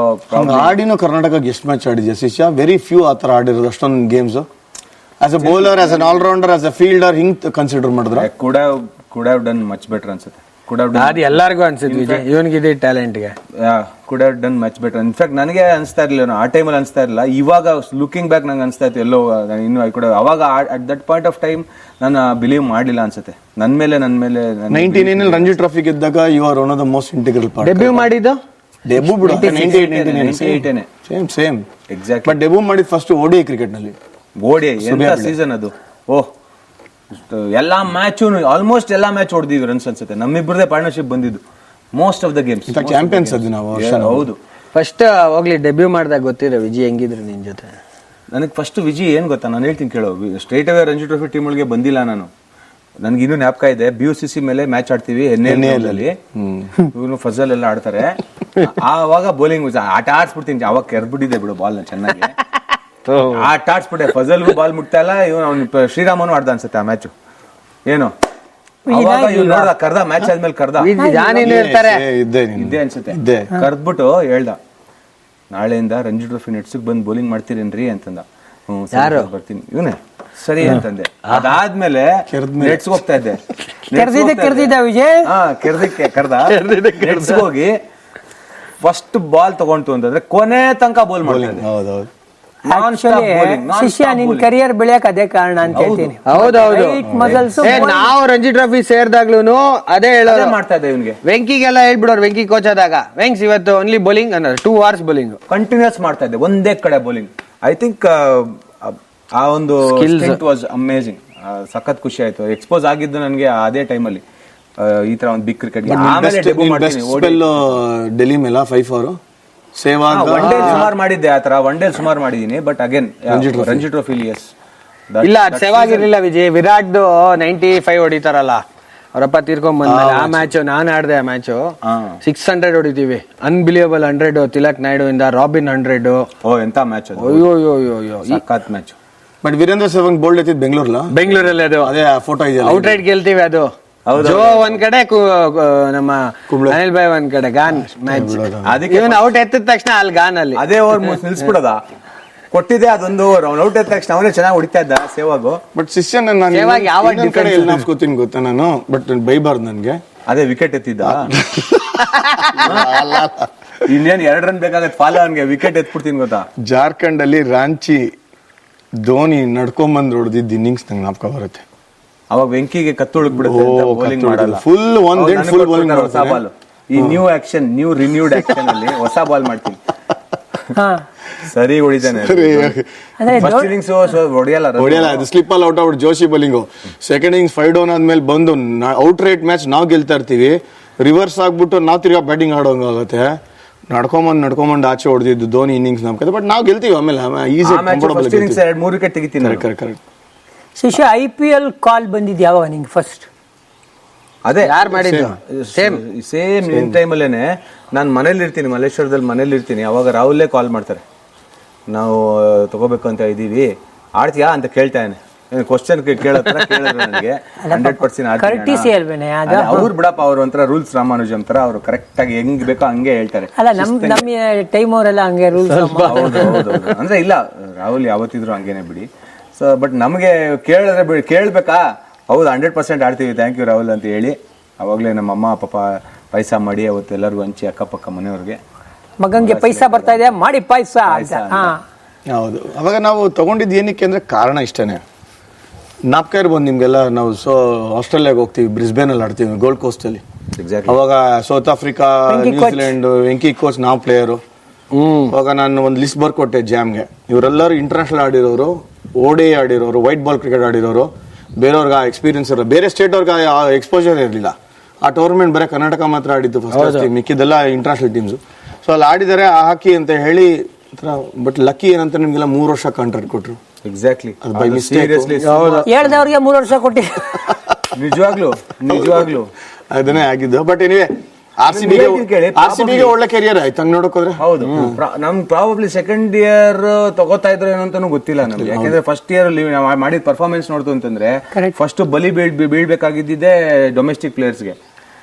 ಆಡಿನೂ ಕರ್ನಾಟಕ ಎಷ್ಟು ಮ್ಯಾಚ್ ಆಡಿದ್ಯಾ ಶಿಷ್ಯ? ವೆರಿ ಫ್ಯೂ ಆತರ ಆಡಿರೋದು ಅಷ್ಟೊಂದು games. As a bowler, as an allrounder, as a fielder ಹಿಂಗ್ ಕನ್ಸಿಡರ್ ಮಾಡಿದ್ರ? Could have done much better ಅನ್ಸುತ್ತೆ. ಕುಡ್ ಹ್ಯಾವ್ ಅದು ಎಲ್ಲರಿಗೂ ಅನ್ಸುತ್ತೆ ವಿಜಯ್, ಇವನಿಗಿದೆ ಟ್ಯಾಲೆಂಟ್ಗೆ. Could have done much better. In fact ನನಗೆ ಅನಿಸ್ತಾ ಇರಲಿಲ್ಲ, ಆ ಟೈಮಲ್ಲಿ ಅನಿಸ್ತಾ ಇರಲಿಲ್ಲ. ಇವಾಗ ಲುಕಿಂಗ್ ಬ್ಯಾಕ್ ನಂಗೆ ಅನಿಸ್ತಾ ಇತ್ತು ಎಲ್ಲೋ ಇನ್ನು ಐ ಕುಡ್ ಅವಾಗ at that point of time ನಾನು ಬಿಲೀವ್ ಮಾಡಲಿಲ್ಲ ಅನ್ಸುತ್ತೆ ನನ್ನ ಮೇಲೆ. 99 ರಂಜಿ ಟ್ರಾಫಿ ಗೆದ್ದಾಗ you are one of the most integral part. Debut ಮಾಡಿದ್ದು ಡೆಬ್ಯೂ ಬಿಡು 98 ಸೇಮ್ ಎಕ್ಸಾಕ್ಟ್. ಬಟ್ ಡೆಬ್ಯೂ ಮಾಡಿದ ಫಸ್ಟ್ ODI ಕ್ರಿಕೆಟ್ ನಲ್ಲಿ. ಓಡಿ ಎಂತ ಸೀಸನ್ ಅದು! ಓಹ್, ಎಲ್ಲಾ ಮ್ಯಾಚ್ ಆಲ್ಮೋಸ್ಟ್ ಎಲ್ಲಾ ಮ್ಯಾಚ್ ಹೊಡೆದಿವಿ ರನ್ಸ್ ಅನ್ಸುತ್ತೆ. ನಮ್ಮಿಬ್ಬರದೇ ಪಾರ್ಟ್ನರ್ಶಿಪ್ ಬಂದಿದ್ದು most of the games. Champions ಅದು ನಾವು. ಹೌದು. ಫಸ್ಟ್ ಹೋಗ್ಲಿ ಡೆಬ್ಯೂ ಮಾಡಿದಾಗ ಗೊತ್ತಿರೋ ವಿಜಯ್ ಹೆಂಗಿದ್ರು ನಿನ್ ಜೊತೆ? ನನಗೆ ಫಸ್ಟ್ ವಿಜಯ್ ಏನ್ ಗೊತ್ತಾ, ನಾನು ಹೇಳ್ತೀನಿ ಕೇಳೋ. Straight away Ranji trophy team ಒಳಗೆ ಬಂದಿಲ್ಲ ನಾನು. ನನ್ಗೆ ಇನ್ನೂ ಜ್ಞಾಪಕ ಇದೆ, BUCC ಮೇಲೆ ಮ್ಯಾಚ್ ಆಡ್ತೀವಿ NAL. ಇವನು ಫಜಲ್ ಎಲ್ಲ ಆಡ್ತಾರೆ. ಆವಾಗ ಬೌಲಿಂಗ್ ಆಟ ಆಡ್ಸ್ಬಿಡ್ತೀನಿ. ಅವಾಗ ಕೆರ್ಬಿಟ್ಟಿದೆ ಬಿಡು ಬಾಲ್ ಚೆನ್ನಾಗಿ. ಆಟ ಆಡ್ಸ್ಬಿಟ್ಟೆ. ಫಜಲ್ಗೂ ಬಾಲ್ ಮುಟ್ತಾ ಇಲ್ಲ. ಇವನು ಶ್ರೀರಾಮನು ಆಡ್ದ ಅನ್ಸುತ್ತೆ ಆ ಮ್ಯಾಚ್. ಏನು ಕರ್ದ ಮ್ಯಾಚ್ ಆದ್ಮೇಲೆ ಕರ್ದ ಇದ್ದೆ ಅನ್ಸುತ್ತೆ. ಕರ್ದ್ಬಿಟ್ಟು ಹೇಳ್ದ, ನಾಳೆಯಿಂದ ರಂಜಿ ಟ್ರೋಫಿ ನೆಟ್ಸಿಗೆ ಬಂದು ಬೌಲಿಂಗ್ ಮಾಡ್ತೀರೇನ್ರಿ ಅಂತಂದ. ಬರ್ತೀನಿ ಇವನೇ ಸರಿ ಅಂತಂದೆ. ಅದಾದ್ಮೇಲೆ ನೆಟ್ಸ್ ಹೋಗ್ತಾ ಇದ್ದೆ. ಕರ್ದಿದ್ದ ವಿಜಯ್ ನೆಟ್ಸ್ ಹೋಗಿ ಫಸ್ಟ್ ಬಾಲ್ ತಗೊಂತು ಅಂತಂದ್ರೆ ಕೊನೆ ತನಕ ಬೌಲ್ ಮಾಡ್ತಾ ಶಿಷ್ಯ ನಿನ್ ಕರಿಯರ್ ಬೆಳೆಯಕ್ ಅದೇ ಕಾರಣ ಅಂತ ಹೇಳ್ತೀನಿ. ಹೌದೌದು. ಮಸಲ್ಸ್ ನಾವು ರಂಜಿ ಟ್ರೋಫಿ ಸೇರ್ದಾಗ್ಲೂ ಅದೇ ಹೇಳೋದು ಮಾಡ್ತಾ ಇದ್ದೆ ಇವನ್ಗೆ. ವೆಂಕಿಗೆಲ್ಲ ಹೇಳ್ಬಿಡೋರು, ವೆಂಕಿ ಕೋಚ್ ಆದಾಗ, ವೆಂಕ್ಸ್ ಇವತ್ತು ಓನ್ಲಿ ಬೌಲಿಂಗ್ ಅನ್ನೋದು 2 hours ಬೌಲಿಂಗ್ ಕಂಟಿನ್ಯೂಸ್ ಮಾಡ್ತಾ ಇದ್ದೆ ಒಂದೇ ಕಡೆ ಬೌಲಿಂಗ್. ಐ ಥಿಂಕ್ ಆ ಒಂದು ಸ್ಕಿಲ್ ವಾಸ್ ಅಮೇಜಿಂಗ್. ಸಖತ್ ಖುಷಿ ಆಯ್ತು. ಎಕ್ಸ್ಪೋಸ್ ಆಗಿದ್ದು ನನಗೆ ಅದೇ ಟೈಮಲ್ಲಿ ಈ ತರ ಒಂದು ಬಿಗ್ ಕ್ರಿಕೆಟ್. ಡೆಲ್ಲಿ ಮೇಲೆ 5-4 ಒನ್ ಡೇ ಸುಮಾರು ಮಾಡಿದ್ದೆ. ಆತರ ಒನ್ ಡೇ ಸುಮಾರು ಮಾಡಿದೀನಿ. ಬಟ್ ಅಗೇನ್ ರಂಜಿ ಟ್ರೋಫಿ ಎಸ್ ಇಲ್ಲ, ಅದು ಸೇವಾಗಿರ್ಲಿಲ್ಲ ವಿಜಯ್. ವಿರಾಟ್ದು 95 ಹೊಡಿತಾರಲ್ಲ, ಅವರಪ್ಪ ತೀರ್ಕೊಂಡ್ ಬಂದ್ಮೇಲೆ ಆ ಮ್ಯಾಚ್ ನಾನು ಆಡ್ದೆ. ಆ ಮ್ಯಾಚ್ 600 ಹೊಡಿತೀವಿ, ಅನ್ಬಿಲಿಯಬಲ್ 100. ತಿಲಕ್ ನಾಯ್ಡು ಇಂದ ರಾಬಿನ್ 100. ಓ ಎಂತ ಮ್ಯಾಚ್ ಅದು! ಅಯ್ಯೋ ಸಖತ್ match. But Virender Sehwag bowled ಎತ್ತಿದ್ ಬೆಂಗಳೂರಲ್ಲಿ. ಅದು ಅದೇ ಫೋಟೋ ಇದೆಯಲ್ಲ, ಔಟ್ ರೈಟ್ ಗೆಲ್ತೀವಿ. ಅದು ಜೋ ಒಂದ್ ಕಡೆ, ನಮ್ಮ ಅನಿಲ್ ಭಾಯ್ ಒಂದ್ ಕಡೆ. ಗಾನ್ ಮ್ಯಾಚ್ ಅದಕ್ಕೆ ಔಟ್ ಎತ್ತಿದ ತಕ್ಷಣ ಅಲ್ಲಿ ಗಾನ್ ಅಲ್ಲಿ ಅದೇ ಓವರ್ ನಿಲ್ಸ್ಬಿಡೋದ ಕೊಟ್ಟಿದ್ದೆ. ಅದೊಂದು ಅವ್ನು ಔಟ್ ಎತ್ತ ತಕ್ಷಣ ಅವನೇ ಚೆನ್ನಾಗಿ ಹೊಡಿತಾ ಇದ್ದ ಸೇವಾಗು. ಬಟ್ ಶಿಷ್ಯನ ಗೊತ್ತೀನಿ ಗೊತ್ತಾ ನಾನು, ಬಟ್ ಬೈಬಾರ್ದು ನನ್ಗೆ. ಅದೇ ವಿಕೆಟ್ ಎತ್ತಿದ್ದ. ಇನ್ನೇನ್ 2 ರನ್ ಬೇಕಾಗತ್ತೆ ಫಾಲೋ ಅವನ್ಗೆ. ವಿಕೆಟ್ ಎತ್ಬಿಡ್ತೀನಿ ಗೊತ್ತಾ. ಜಾರ್ಖಂಡ್ ಅಲ್ಲಿ ರಾಂಚಿ ಧೋನಿ ನಡ್ಕೊಂಬಂದ್ ಹೊಡೆದಿದ್ದ ಇನ್ನಿಂಗ್ಸ್ ನಂಗೆ ಜ್ಞಾಪಕ ಬರುತ್ತೆ. ಅವಾಗ ವೆಂಕಿಗೆ ಕತ್ತೊಳಗ್ ಬಿಡುತ್ತೆ, ಬೌಲಿಂಗ್ ಮಾಡಲ್ಲ. ಫುಲ್ ಬೌಲಿಂಗ್ ಹೊಸ ಬಾಲ್. ಈ ನ್ಯೂ ರಿನ್ಯೂಡ್ ಆಕ್ಷನ್ ಅಲ್ಲಿ ಹೊಸ ಬಾಲ್ ಮಾಡ್ತೀನಿ. ಸರಿ ಹೊಡಿತಾನೆ. ಫಸ್ಟ್ ಇನ್ನಿಂಗ್ಸ್ ಹೊಡಿಯಲ್ಲ, ಅದು ಸ್ಲಿಪ್ ಅಲ್ಲಿ ಔಟ್ ಆಗ್ಬಿಟ್ಟು Joshi bowling. Second innings 5 down ಆದ್ಮೇಲೆ ಬಂದು ಔಟ್ ರೇಟ್ ಮ್ಯಾಚ್ ನಾವು ಗೆಲ್ತಾ ಇರ್ತೀವಿ. ರಿವರ್ಸ್ ಆಗ್ಬಿಟ್ಟು ನಾವು ತಿರ್ಗಾ ಬ್ಯಾಟಿಂಗ್ ಆಡೋಂಗಾಗತ್ತೆ. ನಡ್ಕೊಂಬಂದ್ ಆಚೆ ಹೊಡೆದಿದ್ದು ಧೋನಿ ಇನ್ನಿಂಗ್ಸ್ ನಮ್ಗೆ. ಬಟ್ ನಾವು ಗೆಲ್ತೀವಿ ಆಮೇಲೆ ಈಸಿ. 2-3 ವಿಕೆಟ್ ತೆಗಿತೀನಿ. ಕರೆಕ್ಟ್. ಶಿಷ್ಯ IPL ಕಾಲ್ ಬಂದಿದ್ ಯಾವಾಗ ನಿಂಗೆ ಫಸ್ಟ್? ಅದೇ ಯಾರು ಮಾಡಿದ್ದು? ಸೇಮ್ ಇನ್ ಟೈಮಲ್ಲೇನೆ ನಾನು ಮನೇಲಿ ಇರ್ತೀನಿ, ಮಲ್ಲೇಶ್ವರದಲ್ಲಿ ಮನೇಲಿ ಇರ್ತೀನಿ. ಅವಾಗ ರಾಹುಲ್ಲೇ ಕಾಲ್ ಮಾಡ್ತಾರೆ, ನಾವು ತಗೋಬೇಕು ಅಂತ ಇದೀವಿ, ಆಡ್ತೀಯಾ ಅಂತ ಕೇಳ್ತಾನೆ. ಕ್ವಶನ್ ಕೇಳತ್ರ ಕೇಳಿದ್ರು ನನಗೆ 100% ಅವ್ರು ಬಿಡಪ್ಪ. ಅವ್ರು ಒಂಥರ ರೂಲ್ಸ್ ರಾಮಾನುಜಮ್ ತರ, ಅವರು ಕರೆಕ್ಟ್ ಆಗಿ ಹೆಂಗ್ ಬೇಕೋ ಹಂಗೆ ಹೇಳ್ತಾರೆ. ಅಲ್ಲ, ನಮ್ಮ ಟೈಮ್ ಅವರೆಲ್ಲ ಹಂಗೆ ರೂಲ್ಸ್. ಅಂದ್ರೆ ಇಲ್ಲ, ರಾಹುಲ್ ಯಾವತ್ತಿದ್ರು ಹಂಗೇನೆ ಬಿಡಿ. ಸೊ ಬಟ್ ನಮಗೆ ಕೇಳಿದ್ರೆ ಕೇಳ್ಬೇಕಾ? ಹೌದು 100% ಆಡ್ತೀವಿ, ಥ್ಯಾಂಕ್ ಯು ರಾಹುಲ್ ಅಂತ ಹೇಳಿ ಅವಾಗಲೇ ನಮ್ಮ ಅಮ್ಮ ಪಾಪ ಪೈಸಾ ಮಾಡಿ ಅವತ್ತು ಎಲ್ಲರಿಗೂ ಹಂಚಿ ಅಕ್ಕಪಕ್ಕ ಮನೆಯವ್ರಿಗೆ. ಮಗಂಗೆ ಪೈಸಾ ಬರ್ತಾ ಇದೆ ಮಾಡಿ ಪಾಯಸ. ಹೌದು. ಅವಾಗ ನಾವು ತಗೊಂಡಿದ್ದು ಏನಕ್ಕೆ ಅಂದ್ರೆ ಕಾರಣ ಇಷ್ಟೇನೆ. ಜ್ಞಾಪಕ ಇರ್ಬೋದು ನಿಮ್ಗೆಲ್ಲ, ನಾವು ಆಸ್ಟ್ರೇಲಿಯಾಗ ಹೋಗ್ತೀವಿ, ಬ್ರಿಸ್ಬೇನ್ ಅಲ್ಲಿ ಆಡ್ತೀವಿ, ಗೋಲ್ಡ್ ಕೋಸ್ಟ್ ಅಲ್ಲಿ. ಅವಾಗ South Africa, New Zealand, Venky coach, ನಾವು ಪ್ಲೇಯರು. ಅವಾಗ ನಾನು ಒಂದು ಲಿಸ್ಟ್ ಬರ್ಕೊಟ್ಟೆ ಜಾಮ್ಗೆ. ಇವರೆಲ್ಲರೂ ಇಂಟರ್ನ್ಯಾಷನಲ್ ಆಡಿರೋರು, ODI ಆಡಿರೋರು, ವೈಟ್ ಬಾಲ್ ಕ್ರಿಕೆಟ್ ಆಡಿರೋರು. ಬೇರೆಯವ್ರಿಗೆ ಆ ಎಕ್ಸ್ಪೀರಿಯನ್ಸ್ ಇರೋ, ಬೇರೆ ಸ್ಟೇಟ್ ಅವ್ರಿಗೆ ಆ ಎಕ್ಸ್ಪೋಜರ್ ಇರಲಿಲ್ಲ. ಆ ಟೂರ್ನಮೆಂಟ್ ಬರೀ ಕರ್ನಾಟಕ ಮಾತ್ರ ಆಡಿದ್ದು ಫಸ್ಟ್. ಮಿಕ್ಕಿದೆಲ್ಲ ಇಂಟರ್ನ್ಯಾಷನಲ್ ಟೀಮ್ಸ್. ಸೊ ಅಲ್ಲಿ ಆಡಿದರೆ ಹಾಕಿ ಅಂತ ಹೇಳಿ. ಬಟ್ ಲಕ್ಕಿ ಏನಂತ ನಿಮ್ಗೆಲ್ಲ 3 ವರ್ಷ ಕಾಂಟ್ರಾಕ್ಟ್ ಕೊಟ್ರು. ಎಕ್ಸಾಕ್ಟ್ಲಿ. ಹೇಳ್ದವ್ರಿಗೆ 3 ವರ್ಷ ಕೊಟ್ಟಿ. ನಿಜವಾಗ್ಲು ಅದನ್ನೇ ಆಗಿದ್ದು. ಬಟ್ ಎನಿವೆ RCBಗೆ ಒಳ್ಳೆ ಕೆರಿಯರ್ ಆಯ್ತು ಹಂಗ್ ನೋಡೋಕೋದ್ರೆ. ಹೌದು, ನಮ್ ಪ್ರಾಬಬ್ಲಿ ಸೆಕೆಂಡ್ ಇಯರ್ ತಗೋತಾ ಇದ್ರು ಏನೋ ಅಂತಾನು ಗೊತ್ತಿಲ್ಲ ನಮ್ಗೆ. ಯಾಕಂದ್ರೆ ಫಸ್ಟ್ ಇಯರ್ ಅಲ್ಲಿ ಮಾಡಿದ ಪರ್ಫಾರ್ಮೆನ್ಸ್ ನೋಡ್ತು ಅಂತಂದ್ರೆ ಫಸ್ಟ್ ಬಲಿ ಬೀಳ್ಬೇಕಾಗಿದ್ದೆ ಡೊಮೆಸ್ಟಿಕ್ ಪ್ಲೇಯರ್ಸ್ಗೆ.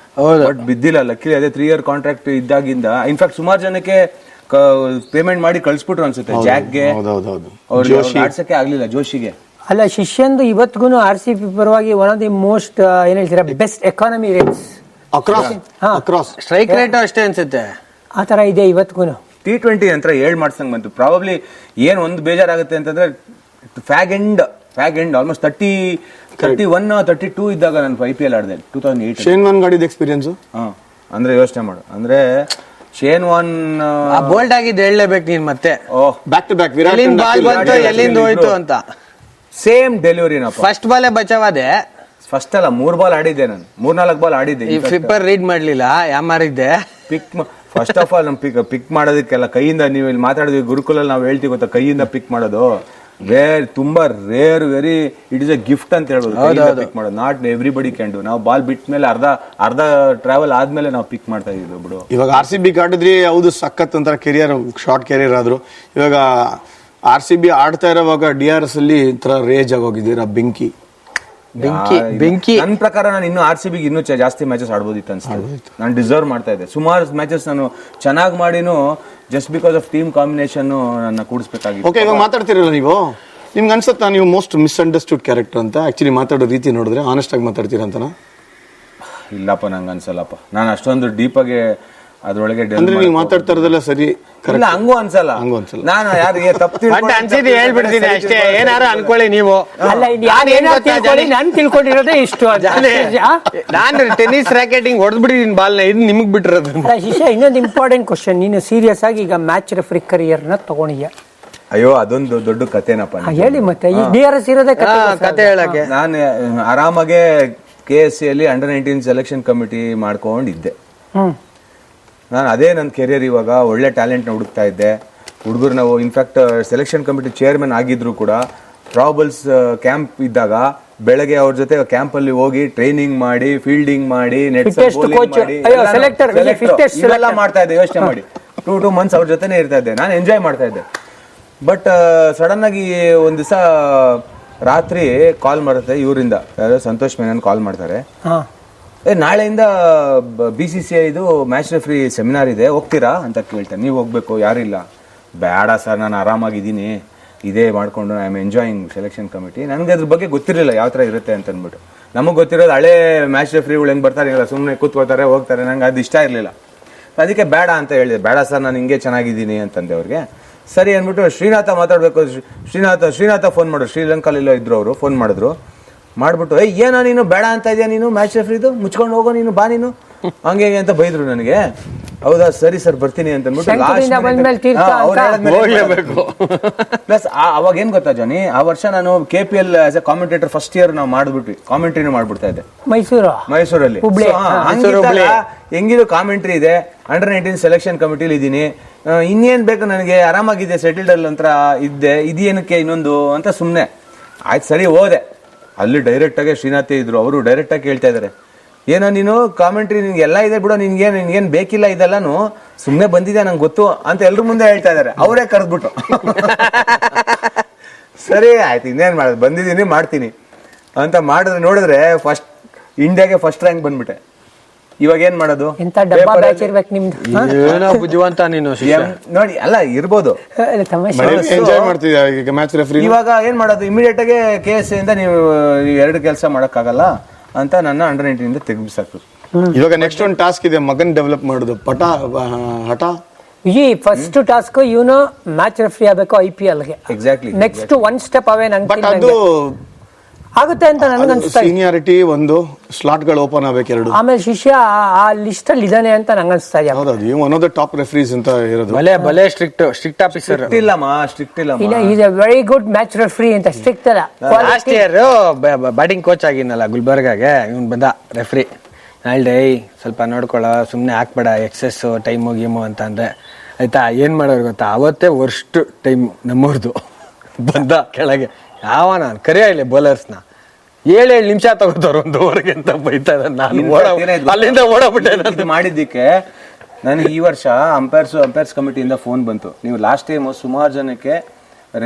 ಬಟ್ ಬಿದ್ದಿಲ್ಲ. ಲಕ್ಕಿ ಅದೇ 3 year ಕಾಂಟ್ರಾಕ್ಟ್ ಇದ್ದಾಗಿಂದ ಇನ್ಫ್ಯಾಕ್ಟ್ ಸುಮಾರು ಜನಕ್ಕೆ ಪೇಮೆಂಟ್ ಮಾಡಿ ಕಳ್ಸ್ಬಿಟ್ರು ಅನ್ಸುತ್ತೆ. ಜಾಕ್ಗೆ ಆಡ್ಸಕ್ಕೆ ಆಗ್ಲಿಲ್ಲ, ಜೋಶಿಗೆ ಅಲ್ಲ ಶಿಷ್ಯಂದು ಇವತ್ತಿಗೂ RCB ಪರವಾಗಿ ಒನ್ ಆಫ್ ದಿ ಮೋಸ್ಟ್ ಏನ್ ಹೇಳ್ತೀರಾ best economy rates across strike rate ಅಷ್ಟೇ ಅನ್ಸುತ್ತೆ. ಆ ತರ ಇದೆ ಇವತ್ತಿಗೂ. T20 ನಂತರ 7 ಮಾಡ್ಸಂಗ್ ಬಂತು. ಪ್ರಾಬಬ್ಲಿ ಏನ್ ಒಂದು ಬೇಜಾರಾಗುತ್ತೆ ಅಂತಂದ್ರೆ ಫ್ಯಾಗ್ ಎಂಡ್ ಆಲ್ಮೋಸ್ಟ್ 31-32 ಇದ್ದಾಗ ನಾನು IPL ಆಡಿದೆ 2008. ಶೇನ್ ವಾನ್ ಗಾಡಿದ ಎಕ್ಸ್ಪೀರಿಯನ್ಸ್ ಅಂದ್ರೆ ಯೋಚನೆ ಮಾಡು, ಅಂದ್ರೆ ಶೇನ್ ವಾನ್ ಬೋಲ್ಡ್ ಆಗಿದ್ದು ಹೇಳಲೇಬೇಕು ನೀನ್ ಮತ್ತೆ. ಬ್ಯಾಕ್ ಟು ಬ್ಯಾಕ್ ಎಲ್ಲಿಂದ ಬಾಲ್ ಬಂತು ಎಲ್ಲಿಂದ ಹೋಯ್ತು ಅಂತ. ಸೇಮ್ ಡೆಲಿವರಿನಪ್ಪ. ಫಸ್ಟ್ ಬಾಲೇ ಬಚಾವಾದೆ. ಫಸ್ಟ್ ಅಲ್ಲ 3 ಬಾಲ್ ಆಡಿದ್ದೆ ನಾನು, 3-4 ಬಾಲ್ ಆಡಿದ್ದೆ. ಈ ಫ್ಲಿಪ್ಪರ್ ರೀಡ್ ಮಾಡ್ಲಿಲ್ಲ, ಯಾಮಾರಿದ್ದೆ. ಫಸ್ಟ್ ಆಫ್ ಆಲ್ ನಮ್ ಪಿಕ್ ಮಾಡೋದಕ್ಕೆಲ್ಲ ಕೈಯಿಂದ, ನೀವು ಇಲ್ಲಿ ಮಾತಾಡಿದ್ವಿ ಗುರುಕುಲಲ್ಲಿ ನಾವು ಹೇಳ್ತೀವಿ ಗೊತ್ತಾ, ಕೈಯಿಂದ ಪಿಕ್ ಮಾಡೋದು ತುಂಬಾ rare, very it is a gift ಅಂತ ಹೇಳ್ಬೋದು. ಪಿಕ್ ಮಾಡೋದು ನಾಟ್ ಎವ್ರಿಬಡಿ ಕ್ಯಾನ್ ಡೂ. ನಾವು ಬಾಲ್ ಬಿಟ್ಟ ಮೇಲೆ ಅರ್ಧ ಟ್ರಾವೆಲ್ ಆದ್ಮೇಲೆ ನಾವು ಪಿಕ್ ಮಾಡ್ತಾ ಇದ್ವಿ ಬಿಡು. ಇವಾಗ RCB ಆಡಿದ್ರಿ, ಹೌದು ಸಖತ್ ಒಂಥರ ಕೆರಿಯರ್, ಶಾರ್ಟ್ ಕೆರಿಯರ್ ಆದ್ರು. ಇವಾಗ RCB ಆಡ್ತಾ ಇರೋವಾಗ DRS ಅಲ್ಲಿ ತರ ರೇಜ್ ಆಗೋಗಿದ್ದೀರಾ, ಬೆಂಕಿ. ನನ್ನ ಪ್ರಕಾರ ನಾನು ಇನ್ನು RCB ಇನ್ನೂ ಜಾಸ್ತಿ ಮ್ಯಾಚಸ್ ಆಡ್ಬೋದಿತ್ತು ಅನ್ಸುತ್ತೆ. ನಾನು ಡಿಸರ್ವ್ ಮಾಡ್ತಾ ಇದ್ದೆ. ಸುಮಾರು ಮ್ಯಾಚಸ್ ನಾನು ಚೆನ್ನಾಗಿ ಮಾಡಿನೂ just because of team combination ನನ್ನ ಕೂಡಿಸ್ಬೇಕಾಗಿತ್ತು. ಓಕೆ, ಇವಾಗ ಮಾತಾಡ್ತಿರಲ್ಲ ನೀವು, ನಿಮ್ಗೆ ಅನ್ಸುತ್ತಾ ನೀವು ಮೋಸ್ಟ್ ಮಿಸ್ಅಂಡರ್ಸ್ಟುಡ್ ಕ್ಯಾರೆಕ್ಟರ್ ಅಂತ? ಆಕ್ಚುಲಿ ಮಾತಾಡೋ ರೀತಿ ನೋಡಿದ್ರೆ ಆನೆಸ್ಟ್ ಆಗಿ ಮಾತಾಡ್ತೀರಾ ಅಂತನಾ? ಇಲ್ಲಪ್ಪ, ನಂಗೆ ಅನ್ಸಲ್ಲಪ್ಪ. ನಾನು ಅಷ್ಟೊಂದು ಡೀಪ್ ಆಗಿ ಅದ್ರೊಳಗೆ ಅಂದ್ರೆ ನೀವು ಮಾತಾಡ್ತಾ ಇರೋದೆಲ್ಲ ಸರಿ. ಇಲ್ಲ, ಹಂಗೂ ಅನ್ಸಲ್ಲ. ನಾನು ಯಾರಿಗೆ ತಪ್ಪು ಅನ್ಸಿದ್ದು ಹೇಳ್ಬಿಡ್ತೀನಿ ಅಷ್ಟೇ, ಏನಾರು ಅನ್ಕೊಳ್ಳಿ ನೀವು. ಅಲ್ಲ ನಾನು ತಿಳ್ಕೊಂಡಿರೋದೇ ಇಷ್ಟು. ನಾನು ಟೆನ್ನಿಸ್ ರ್ಯಾಕೆಟಿಂಗ್ ಹೊಡೆದ್ಬಿಟ್ಟಿದ್ದೀನಿ ಬಾಲ್ನ, ಇದು ನಿಮಗ್ ಬಿಟ್ಟಿರೋದು. ಶಿಷ್ಯ, ಇನ್ನೊಂದು ಇಂಪಾರ್ಟೆಂಟ್ ಕ್ವಶನ್, ನೀನು ಸೀರಿಯಸ್ ಆಗಿ ಈಗ ಮ್ಯಾಚ್ ರೆಫ್ರಿ ಕರಿಯರ್ ನ ತಗೊಂಡಿದ್ಯಾ? ಅಯ್ಯೋ, ಅದೊಂದು ದೊಡ್ಡ ಕಥೆನಪ್ಪ. ಹೇಳಿ ಮತ್ತೆ. ಈ DRS ಇರೋದೇ ಕತೆ ಹೇಳಕ್ಕೆ. ನಾನು ಆರಾಮಾಗೆ KSC ಅಲ್ಲಿ ಅಂಡರ್-19 ಸೆಲೆಕ್ಷನ್ ಕಮಿಟಿ ಮಾಡ್ಕೊಂಡಿದ್ದೆ. ನಾನು ಅದೇ ನನ್ನ ಕೆರಿಯರ್. ಇವಾಗ ಒಳ್ಳೆ ಟ್ಯಾಲೆಂಟ್ನ ಹುಡುಕ್ತಾ ಇದ್ದೆ. ಹುಡುಗರು ನಾವು ಇನ್ಫ್ಯಾಕ್ಟ್ ಸೆಲೆಕ್ಷನ್ ಕಮಿಟಿ ಚೇರ್ಮನ್ ಆಗಿದ್ರು ಕೂಡ, ಪ್ರಾಬಲ್ಸ್ ಕ್ಯಾಂಪ್ ಇದ್ದಾಗ ಬೆಳಗ್ಗೆ ಅವ್ರ ಜೊತೆ ಕ್ಯಾಂಪಲ್ಲಿ ಹೋಗಿ ಟ್ರೈನಿಂಗ್ ಮಾಡಿ, ಫೀಲ್ಡಿಂಗ್ ಮಾಡಿ, ಇವೆಲ್ಲ ಮಾಡ್ತಾ ಇದ್ದೆ. ಯೋಚನೆ ಮಾಡಿ, 2 months ಅವ್ರ ಜೊತೆನೇ ಇರ್ತಾ ಇದ್ದೆ. ನಾನು ಎಂಜಾಯ್ ಮಾಡ್ತಾ ಇದ್ದೆ. ಬಟ್ ಸಡನ್ ಆಗಿ ಒಂದ್ ದಿವಸ ರಾತ್ರಿ ಕಾಲ್ ಮಾಡುತ್ತೆ ಇವರಿಂದ, ಯಾರೋ ಸಂತೋಷ್ ಮೇನನ್ ಕಾಲ್ ಮಾಡ್ತಾರೆ. ನಾಳೆಯಿಂದ BCCI ಇದು ಮ್ಯಾಚ್ ರೆಫ್ರಿ ಸೆಮಿನಾರ್ ಇದೆ, ಹೋಗ್ತೀರಾ ಅಂತ ಕೇಳ್ತಾರೆ. ನೀವು ಹೋಗ್ಬೇಕು, ಯಾರಿಲ್ಲ. ಬೇಡ ಸರ್, ನಾನು ಆರಾಮಾಗಿದ್ದೀನಿ, ಇದೇ ಮಾಡ್ಕೊಂಡು I am enjoying selection committee. ನನಗೆ ಅದ್ರ ಬಗ್ಗೆ ಗೊತ್ತಿರಲಿಲ್ಲ ಯಾವ ಥರ ಇರುತ್ತೆ ಅಂತ ಅಂದ್ಬಿಟ್ಟು. ನಮಗೆ ಗೊತ್ತಿರೋದು ಹಳೆ ಮ್ಯಾಚ್ ರೆಫ್ರಿಗಳು ಹೆಂಗೆ ಬರ್ತಾರೆ, ಸುಮ್ಮನೆ ಕೂತ್ಕೋತಾರೆ, ಹೋಗ್ತಾರೆ. ನಂಗೆ ಅದು ಇಷ್ಟ ಇರಲಿಲ್ಲ. ಅದಕ್ಕೆ ಬೇಡ ಅಂತ ಹೇಳಿದೆ. ಬೇಡ ಸರ್, ನಾನು ಹಿಂಗೆ ಚೆನ್ನಾಗಿದ್ದೀನಿ ಅಂತಂದೆ ಅವ್ರಿಗೆ. ಸರಿ ಅಂದ್ಬಿಟ್ಟು ಶ್ರೀನಾಥ ಮಾತಾಡಬೇಕು, ಶ್ರೀನಾಥ ಫೋನ್ ಮಾಡೋರು. ಶ್ರೀಲಂಕಾಲೆಲ್ಲೋ ಇದ್ರು ಅವರು. ಫೋನ್ ಮಾಡಿದ್ರು. ಮಾಡ್ಬಿಟ್ಟು, ಏನೋ ನೀನು ಬೇಡ ಅಂತ ಇದೆಯಾ, ನೀನು ಮ್ಯಾಚ್ ರೆಫ್ರಿದು ಮುಚ್ಕೊಂಡು ಹೋಗೋ, ನೀನು ಬಾ, ನೀನು ಹಂಗೆ ಅಂತ ಬೈದ್ರು ನನಗೆ. ಹೌದಾ, ಸರಿ ಸರ್ ಬರ್ತೀನಿ ಅಂತ ಅಂದ್ಬಿಟ್ಟು ಪ್ಲಸ್ ಅವಾಗ ಏನ್ ಗೊತ್ತಾ ಜಾನಿ, ಆ ವರ್ಷ ನಾನು KPL as A commentator first year ನಾವು ಮಾಡ್ಬಿಟ್ವಿ, ಕಾಮೆಂಟ್ರಿನೂ ಮಾಡ್ಬಿಡ್ತಾ ಇದ್ದೆ ಮೈಸೂರಲ್ಲಿ. ಹೆಂಗಿದು ಕಾಮೆಂಟ್ರಿ ಇದೆ, ಅಂಡರ್-19 ಸೆಲೆಕ್ಷನ್ ಕಮಿಟಿಲಿ ಇದ್ದೀನಿ, ಇನ್ನೇನ್ ಬೇಕು ನನಗೆ, ಆರಾಮಾಗಿದೆ, ಸೆಟಲ್ಡ್ ಅಲ್ಲಿ ಅಂತ ಇದ್ದೆ, ಇದೇನಕ್ಕೆ ಇನ್ನೊಂದು ಅಂತ ಸುಮ್ನೆ ಆಯ್ತು ಸರಿ ಹೋದೆ. ಅಲ್ಲಿ ಡೈರೆಕ್ಟ್ ಆಗಿ ಶ್ರೀನಾಥ್ ಇದ್ರು, ಅವರು ಡೈರೆಕ್ಟ್ ಆಗಿ ಕೇಳ್ತಾ ಇದಾರೆ, ಏನೋ ನೀನು ಕಾಮೆಂಟ್ರಿ ನಿನ್ಗೆ ಎಲ್ಲ ಇದೆ ಬಿಡೋ, ನಿನ್ಗೇನ್ ಬೇಕಿಲ್ಲ, ಇದೆಲ್ಲಾನು ಸುಮ್ನೆ ಬಂದಿದೆ ನಂಗೆ ಗೊತ್ತು ಅಂತ ಎಲ್ರ ಮುಂದೆ ಹೇಳ್ತಾ ಇದಾರೆ. ಅವರೇ ಕರೆದ್ಬಿಟ್ಟು ಸರಿ ಆಯ್ತು, ಇನ್ನೇನ್ ಮಾಡೋದು, ಬಂದಿದ್ದೀನಿ ಮಾಡ್ತೀನಿ ಅಂತ ಮಾಡಿದ್ರೆ ನೋಡಿದ್ರೆ ಫಸ್ಟ್ ಇಂಡಿಯಾಗೆ ಫಸ್ಟ್ ರ್ಯಾಂಕ್ ಬಂದ್ಬಿಟ್ಟೆ. ಇವಾಗ ಏನ್ ಮಾಡೋದು, ಬುದ್ಧಿವಂತ ನೀನು ನೋಡಿ. ಅಲ್ಲ ಇರ್ಬೋದು, ಇವಾಗ ಏನ್ ಮಾಡೋದು, ಇಮಿಡಿಯೇಟ್ ಆಗಿ KSC ಇಂದ ನೀವು 2 ಕೆಲಸ ಮಾಡಕ್ಕಾಗಲ್ಲ ಅಂತ ನನ್ನ ಅಂಡರ್-19 ಇಂದ ತೆಗ್ಬಿಸಾಕು. ಇವಾಗ ನೆಕ್ಸ್ಟ್ ಒಂದು ಟಾಸ್ಕ್ ಇದೆ, ಮಗನ್ ಡೆವಲಪ್ ಮಾಡೋದು. ಹಠ ಈ ಫಸ್ಟ್ ಟಾಸ್ಕ್ ಇವನು ಮ್ಯಾಚ್ ರೆಫ್ರಿ ಆಗಬೇಕು IPLಗೆ. ಎಕ್ಸಾಕ್ಟ್ಲಿ. ನೆಕ್ಸ್ಟ್ 1 ಸ್ಟೆಪ್ ಅವೇ ನಂಗೆ ಅದು ಆಗುತ್ತೆ ಅಂತ ನನಗೆ ಅನ್ಸುತ್ತೆ. ಸೀನಿಯಾರಿಟಿ ಒಂದು, ಸ್ಲಾಟ್ ಗಳು ಓಪನ್ ಆಗಬೇಕು 2. ಆಮೇಲೆ ಶಿಷ್ಯ ಆ ಲಿಸ್ಟ್ ಅಲ್ಲಿ ಇದಾನೆ ಅಂತ ನಂಗೆ ಅನ್ಸ್ತಾ ಇದೆ. ಹೌದು, ಒನ್ ಆಫ್ ದ ಟಾಪ್ ರೆಫ್ರೀಸ್ ಅಂತ ಇರೋದು. ಭಲೆ ಸ್ಟ್ರಿಕ್ಟ್ ಆಫೀಸರ್. ಸ್ಟ್ರಿಕ್ಟ್ ಇಲ್ಲ, is A very good match referee ಅಂತ. ಸ್ಟ್ರಿಕ್ಟ್ ಅಲ್ಲ. ಲಾಸ್ಟ್ ಇಯರ್ ಬ್ಯಾಟಿಂಗ್ ಕೋಚ್ ಆಗಿನಲ್ಲ ಗುಲ್ಬರ್ಗಾಗೆ, ಇವನ್ ಬಂದ ರೆಫ್ರಿ. ನಾಳೆ ಸ್ವಲ್ಪ ನೋಡ್ಕೊಳ್ಳೋ, ಸುಮ್ನೆ ಹಾಕ್ಬೇಡ ಎಕ್ಸೆಸ್ ಟೈಮು ಗೀಮು ಅಂತ ಅಂದ್ರೆ ಆಯ್ತಾ. ಏನ್ ಮಾಡೋರು ಗೊತ್ತಾ, ಅವತ್ತೇ ವರ್ಸ್ಟ್ ಟೈಮ್ ನಮ್ಮವ್ರದ್ದು. ಬಂದ ಕೆಳಗೆ, ಯಾವ ನಾನು ಕರಿಯ ಇಲ್ಲ ಬೌಲರ್ಸ್ನ, 7 ನಿಮಿಷ ತಗೋತಾರ 1 ಓವರ್ಗೆ ಅಂತ ಬೈತಾ ಇದ್ದಾನೆ. ನಾನು ಅಲ್ಲಿಂದ ಓಡಾಬಿಟ್ಟೆ. ಮಾಡಿದ್ದಕ್ಕೆ ನನಗೆ ಈ ವರ್ಷ ಅಂಪೈರ್ಸ್ ಕಮಿಟಿಯಿಂದ ಫೋನ್ ಬಂತು, ನೀವು ಲಾಸ್ಟ್ ಟೈಮ್ ಸುಮಾರು ಜನಕ್ಕೆ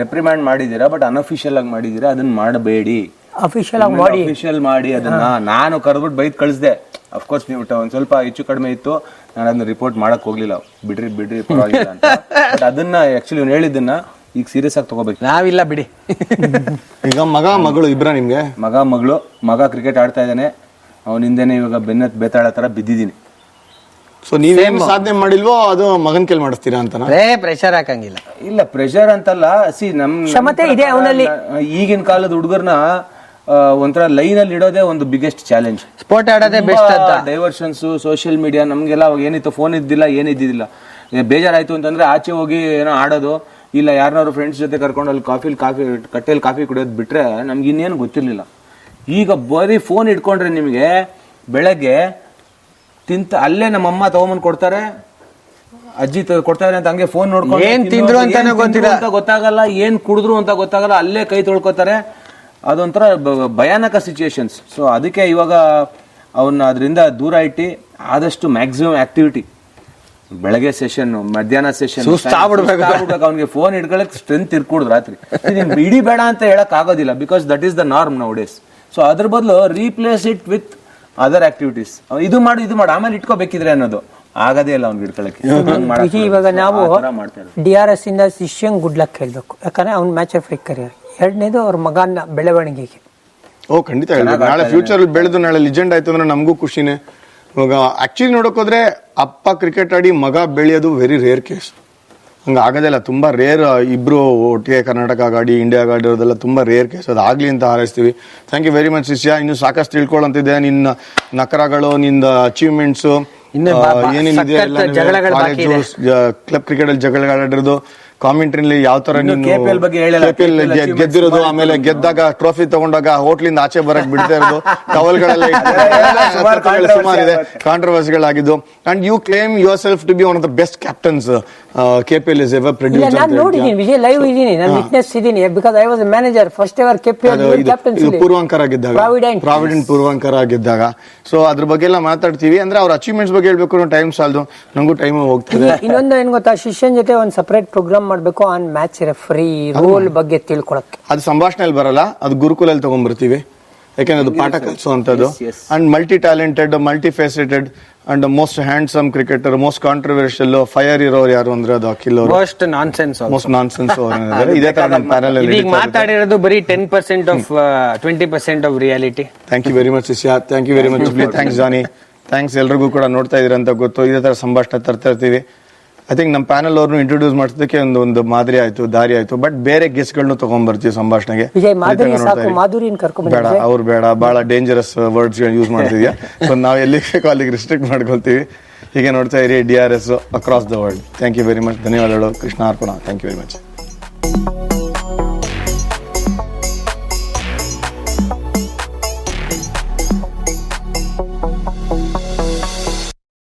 ರೆಪ್ರಿಮ್ಯಾಂಡ್ ಮಾಡಿದ್ದೀರಾ, ಬಟ್ ಅನ್ಅಫಿಷಿಯಲ್ ಆಗಿ ಮಾಡಿದ್ದೀರಾ, ಅದನ್ನ ಮಾಡಬೇಡಿ, ಅಫಿಷಿಯಲ್ ಮಾಡಿ ಅದನ್ನ. ನಾನು ಕರೆದ್ಬಿಟ್ಟು ಬೈದ್ ಕಳಿಸ್ದೆ. ಅಫ್ಕೋರ್ಸ್ ನೀವು ಒಂದ್ ಸ್ವಲ್ಪ ಹೆಚ್ಚು ಕಡಿಮೆ ಇತ್ತು, ನಾನು ಅದನ್ನ ರಿಪೋರ್ಟ್ ಮಾಡಕ್ ಹೋಗ್ಲಿಲ್ಲ, ಬಿಡ್ರಿ ಪರವಾಗಿಲ್ಲ ಅಂತ. ಬಟ್ ಅದನ್ನ ಆಕ್ಚುಲಿ ಹೇಳಿದ್ದನ್ನ ಈಗ ಸೀರಿಯಸ್ ಆಗಿ ತಗೋಬೇಕು. ನಾವಿಲ್ಲ ಬಿಡಿ. ಈಗ ಮಗ ಮಗಳು ಇಬ್ರ ನಿಮ್ಗೆ? ಮಗ ಕ್ರಿಕೆಟ್ ಆಡ್ತಾ ಇದ್ದಾನೆ, ಅವನಿಂದೇನೆ ಇವಾಗ ಬೆನ್ನತ್ ಬೇತಾಳ ತರ ಬಿದ್ದಿದ್ದೀನಿ. ಸೊ ನೀವೇನ್ ಸಾಧನೆ ಮಾಡಿಲ್ವೋ ಅದು ಮಗನ್ ಕೇಳಿ ಮಾಡಿಸ್ತೀರಾ ಅಂತನಾ? ಪ್ರೆಷರ್ ಹಾಕಂಗಿಲ್ಲ. ಇಲ್ಲ ಪ್ರೆಷರ್ ಅಂತಲ್ಲ, ಕ್ಷಮತೆ ಇದೆ ಅವನಲ್ಲಿ. ಈಗಿನ ಕಾಲದ ಹುಡುಗರ್ನ ಒಂಥರ ಲೈನ್ ಅಲ್ಲಿ ಇಡೋದೇ ಒಂದು ಬಿಗ್ಗೆಸ್ಟ್ ಚಾಲೆಂಜ್. ಸ್ಪೋರ್ಟ್ ಆಡೋದೇ ಬೆಸ್ಟ್ ಅಂತ. ಡೈವರ್ಷನ್ಸ್, ಸೋಷಿಯಲ್ ಮೀಡಿಯಾ, ನಮ್ಗೆಲ್ಲ ಅವಾಗ ಏನಿತ್ತು, ಫೋನ್ ಇದ್ದಿಲ್ಲ, ಏನಿದ್ದಿಲ್ಲ. ಬೇಜಾರಾಯ್ತು ಅಂತಂದ್ರೆ ಆಚೆ ಹೋಗಿ ಏನೋ ಆಡೋದು, ಇಲ್ಲ ಯಾರನ್ನಾರು ಫ್ರೆಂಡ್ಸ್ ಜೊತೆ ಕರ್ಕೊಂಡು ಅಲ್ಲಿ ಕಟ್ಟೆಯಲ್ಲಿ ಕಾಫಿ ಕುಡಿಯೋದು ಬಿಟ್ರೆ ನಮ್ಗೆ ಇನ್ನೇನು ಗೊತ್ತಿರ್ಲಿಲ್ಲ. ಈಗ ಬರೀ ಫೋನ್ ಇಟ್ಕೊಂಡ್ರೆ ನಿಮಗೆ ಬೆಳಗ್ಗೆ ಅಲ್ಲೇ ನಮ್ಮಮ್ಮ ತಗೊಂಬಂದ್ ಕೊಡ್ತಾರೆ, ಅಜ್ಜಿ ಕೊಡ್ತಾರೆ ಅಂತ ಹಂಗೆ ಫೋನ್ ನೋಡ್ಕೊಂಡು ಏನ್ ತಿಂದ್ರು ಅಂತಾನೆ ಗೊತ್ತಾಗಲ್ಲ, ಏನ್ ಕುಡಿದ್ರು ಅಂತ ಗೊತ್ತಾಗಲ್ಲ, ಅಲ್ಲೇ ಕೈ ತೊಳ್ಕೊತಾರೆ. ಅದೊಂಥರ ಭಯಾನಕ ಸಿಚುಯೇಷನ್ಸ್. ಸೊ ಅದಕ್ಕೆ ಇವಾಗ ಅವನ್ನ ಅದರಿಂದ ದೂರ ಇಟ್ಟು ಆದಷ್ಟು ಮ್ಯಾಕ್ಸಿಮಮ್ ಆಕ್ಟಿವಿಟಿ, ಬೆಳಗ್ಗೆ ಸೆಷನ್, ಮಧ್ಯಾಹ್ನ ಸೆಷನ್, ಅವ್ನಿಗೆ ಫೋನ್ ಹಿಡ್ಕೊಳಕ್ ಸ್ಟ್ರೆಂತ್ ಇರ್ಕೂಡ್ದು. ರಾತ್ರಿ ಇಡೀ ಬೇಡ ಅಂತ ಹೇಳಕ್ ಆಗೋದಿಲ್ಲ, because that is the norm now days. So ಅದ್ರ ಬದಲು replace it with other activities. ಇದು ಮಾಡು ಆಮೇಲೆ ಇಟ್ಕೋಬೇಕಿದ್ರೆ ಅನ್ನೋದು ಆಗದೇ ಇಲ್ಲ ಅವ್ನಿಗೆ ಹಿಡ್ಕೊಳಕ್ಕೆ. ಇವಾಗ ನಾವು DRS ಇಂದ ಶಿಷ್ಯಂಗ್ ಗುಡ್ ಲಕ್ ಹೇಳ್ಬೇಕು, ಯಾಕಂದ್ರೆ ಅವ್ನ ಮ್ಯಾಚ್ ಆಫ್ ಕರಿಯರ್. ಎರಡನೇದು ಅವ್ರ ಮಗನ ಬೆಳವಣಿಗೆಗೆ. ಖಂಡಿತ ಹೇಳ್ಬೇಕು. ನಾಳೆ ಫ್ಯೂಚರ್ ಬೆಳೆದು ನಾಳೆ ಲಿಜೆಂಡ್ ಆಯ್ತು ಅಂದ್ರೆ ನಮಗೂ ಖುಷಿನೇ. ಇವಾಗ ಆಕ್ಚುಲಿ ನೋಡಕ್ ಹೋದ್ರೆ ಅಪ್ಪ ಕ್ರಿಕೆಟ್ ಆಡಿ ಮಗ ಬೆಳೆಯೋದು ವೆರಿ ರೇರ್ ಕೇಸ್. ಹಂಗ ಆಗೋದಿಲ್ಲ, ತುಂಬಾ ರೇರ್. ಇಬ್ರು ಒಟ್ಟಿಗೆ ಕರ್ನಾಟಕ ಆಡಿ ಇಂಡಿಯಾ ಆಡಿರೋದೆಲ್ಲ ತುಂಬಾ ರೇರ್ ಕೇಸ್. ಅದು ಆಗ್ಲಿ ಅಂತ ಹಾರೈಸ್ತೀವಿ. ಥ್ಯಾಂಕ್ ಯು ವೆರಿ ಮಚ್ ಶಿಷ್ಯ. ಇನ್ನು ಸಾಕಷ್ಟು ತಿಳ್ಕೊಳ್ಳಂತಿದೆ, ನಿನ್ನ ನಕರಗಳು, ನಿನ್ನ ಅಚೀವ್ಮೆಂಟ್ಸ್ ಏನೇನಿದೆ, ಕ್ಲಬ್ ಕ್ರಿಕೆಟ್ ಅಲ್ಲಿ ಜಗಳಾಡಿರೋದು, ಕಾಮೆಂಟ್ರಿಲಿ ಯಾವ ತರ ಗೆದ್ದಿರೋದು, ಆಮೇಲೆ ಗೆದ್ದಾಗ ಟ್ರೋಫಿ ತಗೊಂಡಾಗ ಹೋಟ್ಲಿಂದ ಆಚೆ ಬರಕ್ ಬಿಡ್ತಾ ಇರೋದು, ಟವಲ್ಗಳೆಲ್ಲ ಸುಮಾರಿದೆ, ಕಾಂಟ್ರವರ್ಸಿಗಳಾಗಿದ್ದು. And you claim yourself to be one of the best captains KPL is ever produced. ನಾನು ನೋಡಿದ್ದೀನಿ ವಿಜಯ್, ಲೈವ್ ಇದ್ದೀನಿ, ನಾನು ವಿಟ್ನೆಸ್ ಇದ್ದೀನಿ, because I was manager first ever KPL captaincy Puravankara ಆಗಿದ್ದಾಗ, ಪ್ರಾವಿಡೆಂಟ್ ಪೂರ್ವಾಂಕರ್ ಆಗಿದ್ದಾಗ. ಸೊ ಅದ್ರ ಬಗ್ಗೆ ಎಲ್ಲ ಮಾತಾಡ್ತೀವಿ. ಅಂದ್ರೆ ಅವ್ರ ಅಚೀವ್ಮೆಂಟ್ಸ್ ಬಗ್ಗೆ ಹೇಳ್ಬೇಕು, ಟೈಮ್ ಸಾಲದು, ನಂಗೂ ಟೈಮ್ ಹೋಗ್ತದೆ. ಇನ್ನೊಂದು ಏನ್ ಗೊತ್ತಾ, ಶಿಷ್ಯನ್ ಜೊತೆ ಒಂದು ಸಪರೇಟ್ ಪ್ರೋಗ್ರಾಮ್ ಮಾಡ್ಬೇಕು ಆನ್ ಮ್ಯಾಚ್ ರೆಫ್ರಿ ರೋಲ್ ಬಗ್ಗೆ ತಿಳ್ಕೊಳಕ್ಕೆ. ಅದು ಸಂಭಾಷಣೆಯಲ್ಲಿ ಬರಲ್ಲ, ಅದು ಗುರುಕುಲಲ್ಲಿ ತಗೊಂಡ್ಬರ್ತೀವಿ. ಯಾಕೆಂದ್ರೆ ಅದು ಪಾಠ ಕಲಿಸುವಂತದ್ದು. And multi talented, multi faceted and most handsome cricketer, most controversial, fire ಇರೋರು ಯಾರು ಅಂದ್ರೆ ಅದು ಅಖಿಲ್ ಅವರು. ಮೋಸ್ಟ್ ನಾನ್ಸೆನ್ಸ್ ಇದೇ ತರ ನಮ್ಮ ಪ್ಯಾನಲ್ ಅಲ್ಲಿ ಮಾತಾಡಿರೋದು ಬರೀ 10% of 20% of reality. Thank you very much ಶಿಷ್ಯ. Thank you very much. Thanks Johnny. Thanks ಎಲ್ರಿಗೂ ಕೂಡ ನೋಡ್ತಾ ಇದೀರ ಅಂತ ಗೊತ್ತು. ಇದೇ ತರ ಸಂಭಾಷಣೆ ತರ್ತಾ ಇರ್ತೀವಿ. ಐ ಥಿಂಕ್ ನಮ್ಮ ಪ್ಯಾನಲ್ ಅವ್ರನ್ನು ಇಂಟ್ರೊಡ್ಯೂಸ್ ಮಾಡಿಸೋದಕ್ಕೆ ಒಂದು ಮಾದರಿ ಆಯ್ತು, ದಾರಿ ಆಯ್ತು. ಬಟ್ ಬೇರೆ ಗೆಸ್ಟ್ಗಳನ್ನೂ ತಗೊಂಡ್ಬರ್ತೀವಿ ಸಂಭಾಷಣೆಗೆ. ಬೇಡ, ಅವ್ರು ಬೇಡ, ಬಹಳ ಡೇಂಜರಸ್ ವರ್ಡ್ಸ್ ಯೂಸ್ ಮಾಡ್ತಿದ್ಯಾ. ಸೊ ನಾವು ಎಲ್ಲಿ ಅಲ್ಲಿಗೆ ರಿಸ್ಟ್ರಿಕ್ಟ್ ಮಾಡ್ಕೊಳ್ತೀವಿ. ಹೀಗೆ ನೋಡ್ತಾ ಇರಿ DRS across the world. Thank you very much. ಧನ್ಯವಾದಗಳು. ಕೃಷ್ಣ ಅರ್ಪಣ. Thank you very much.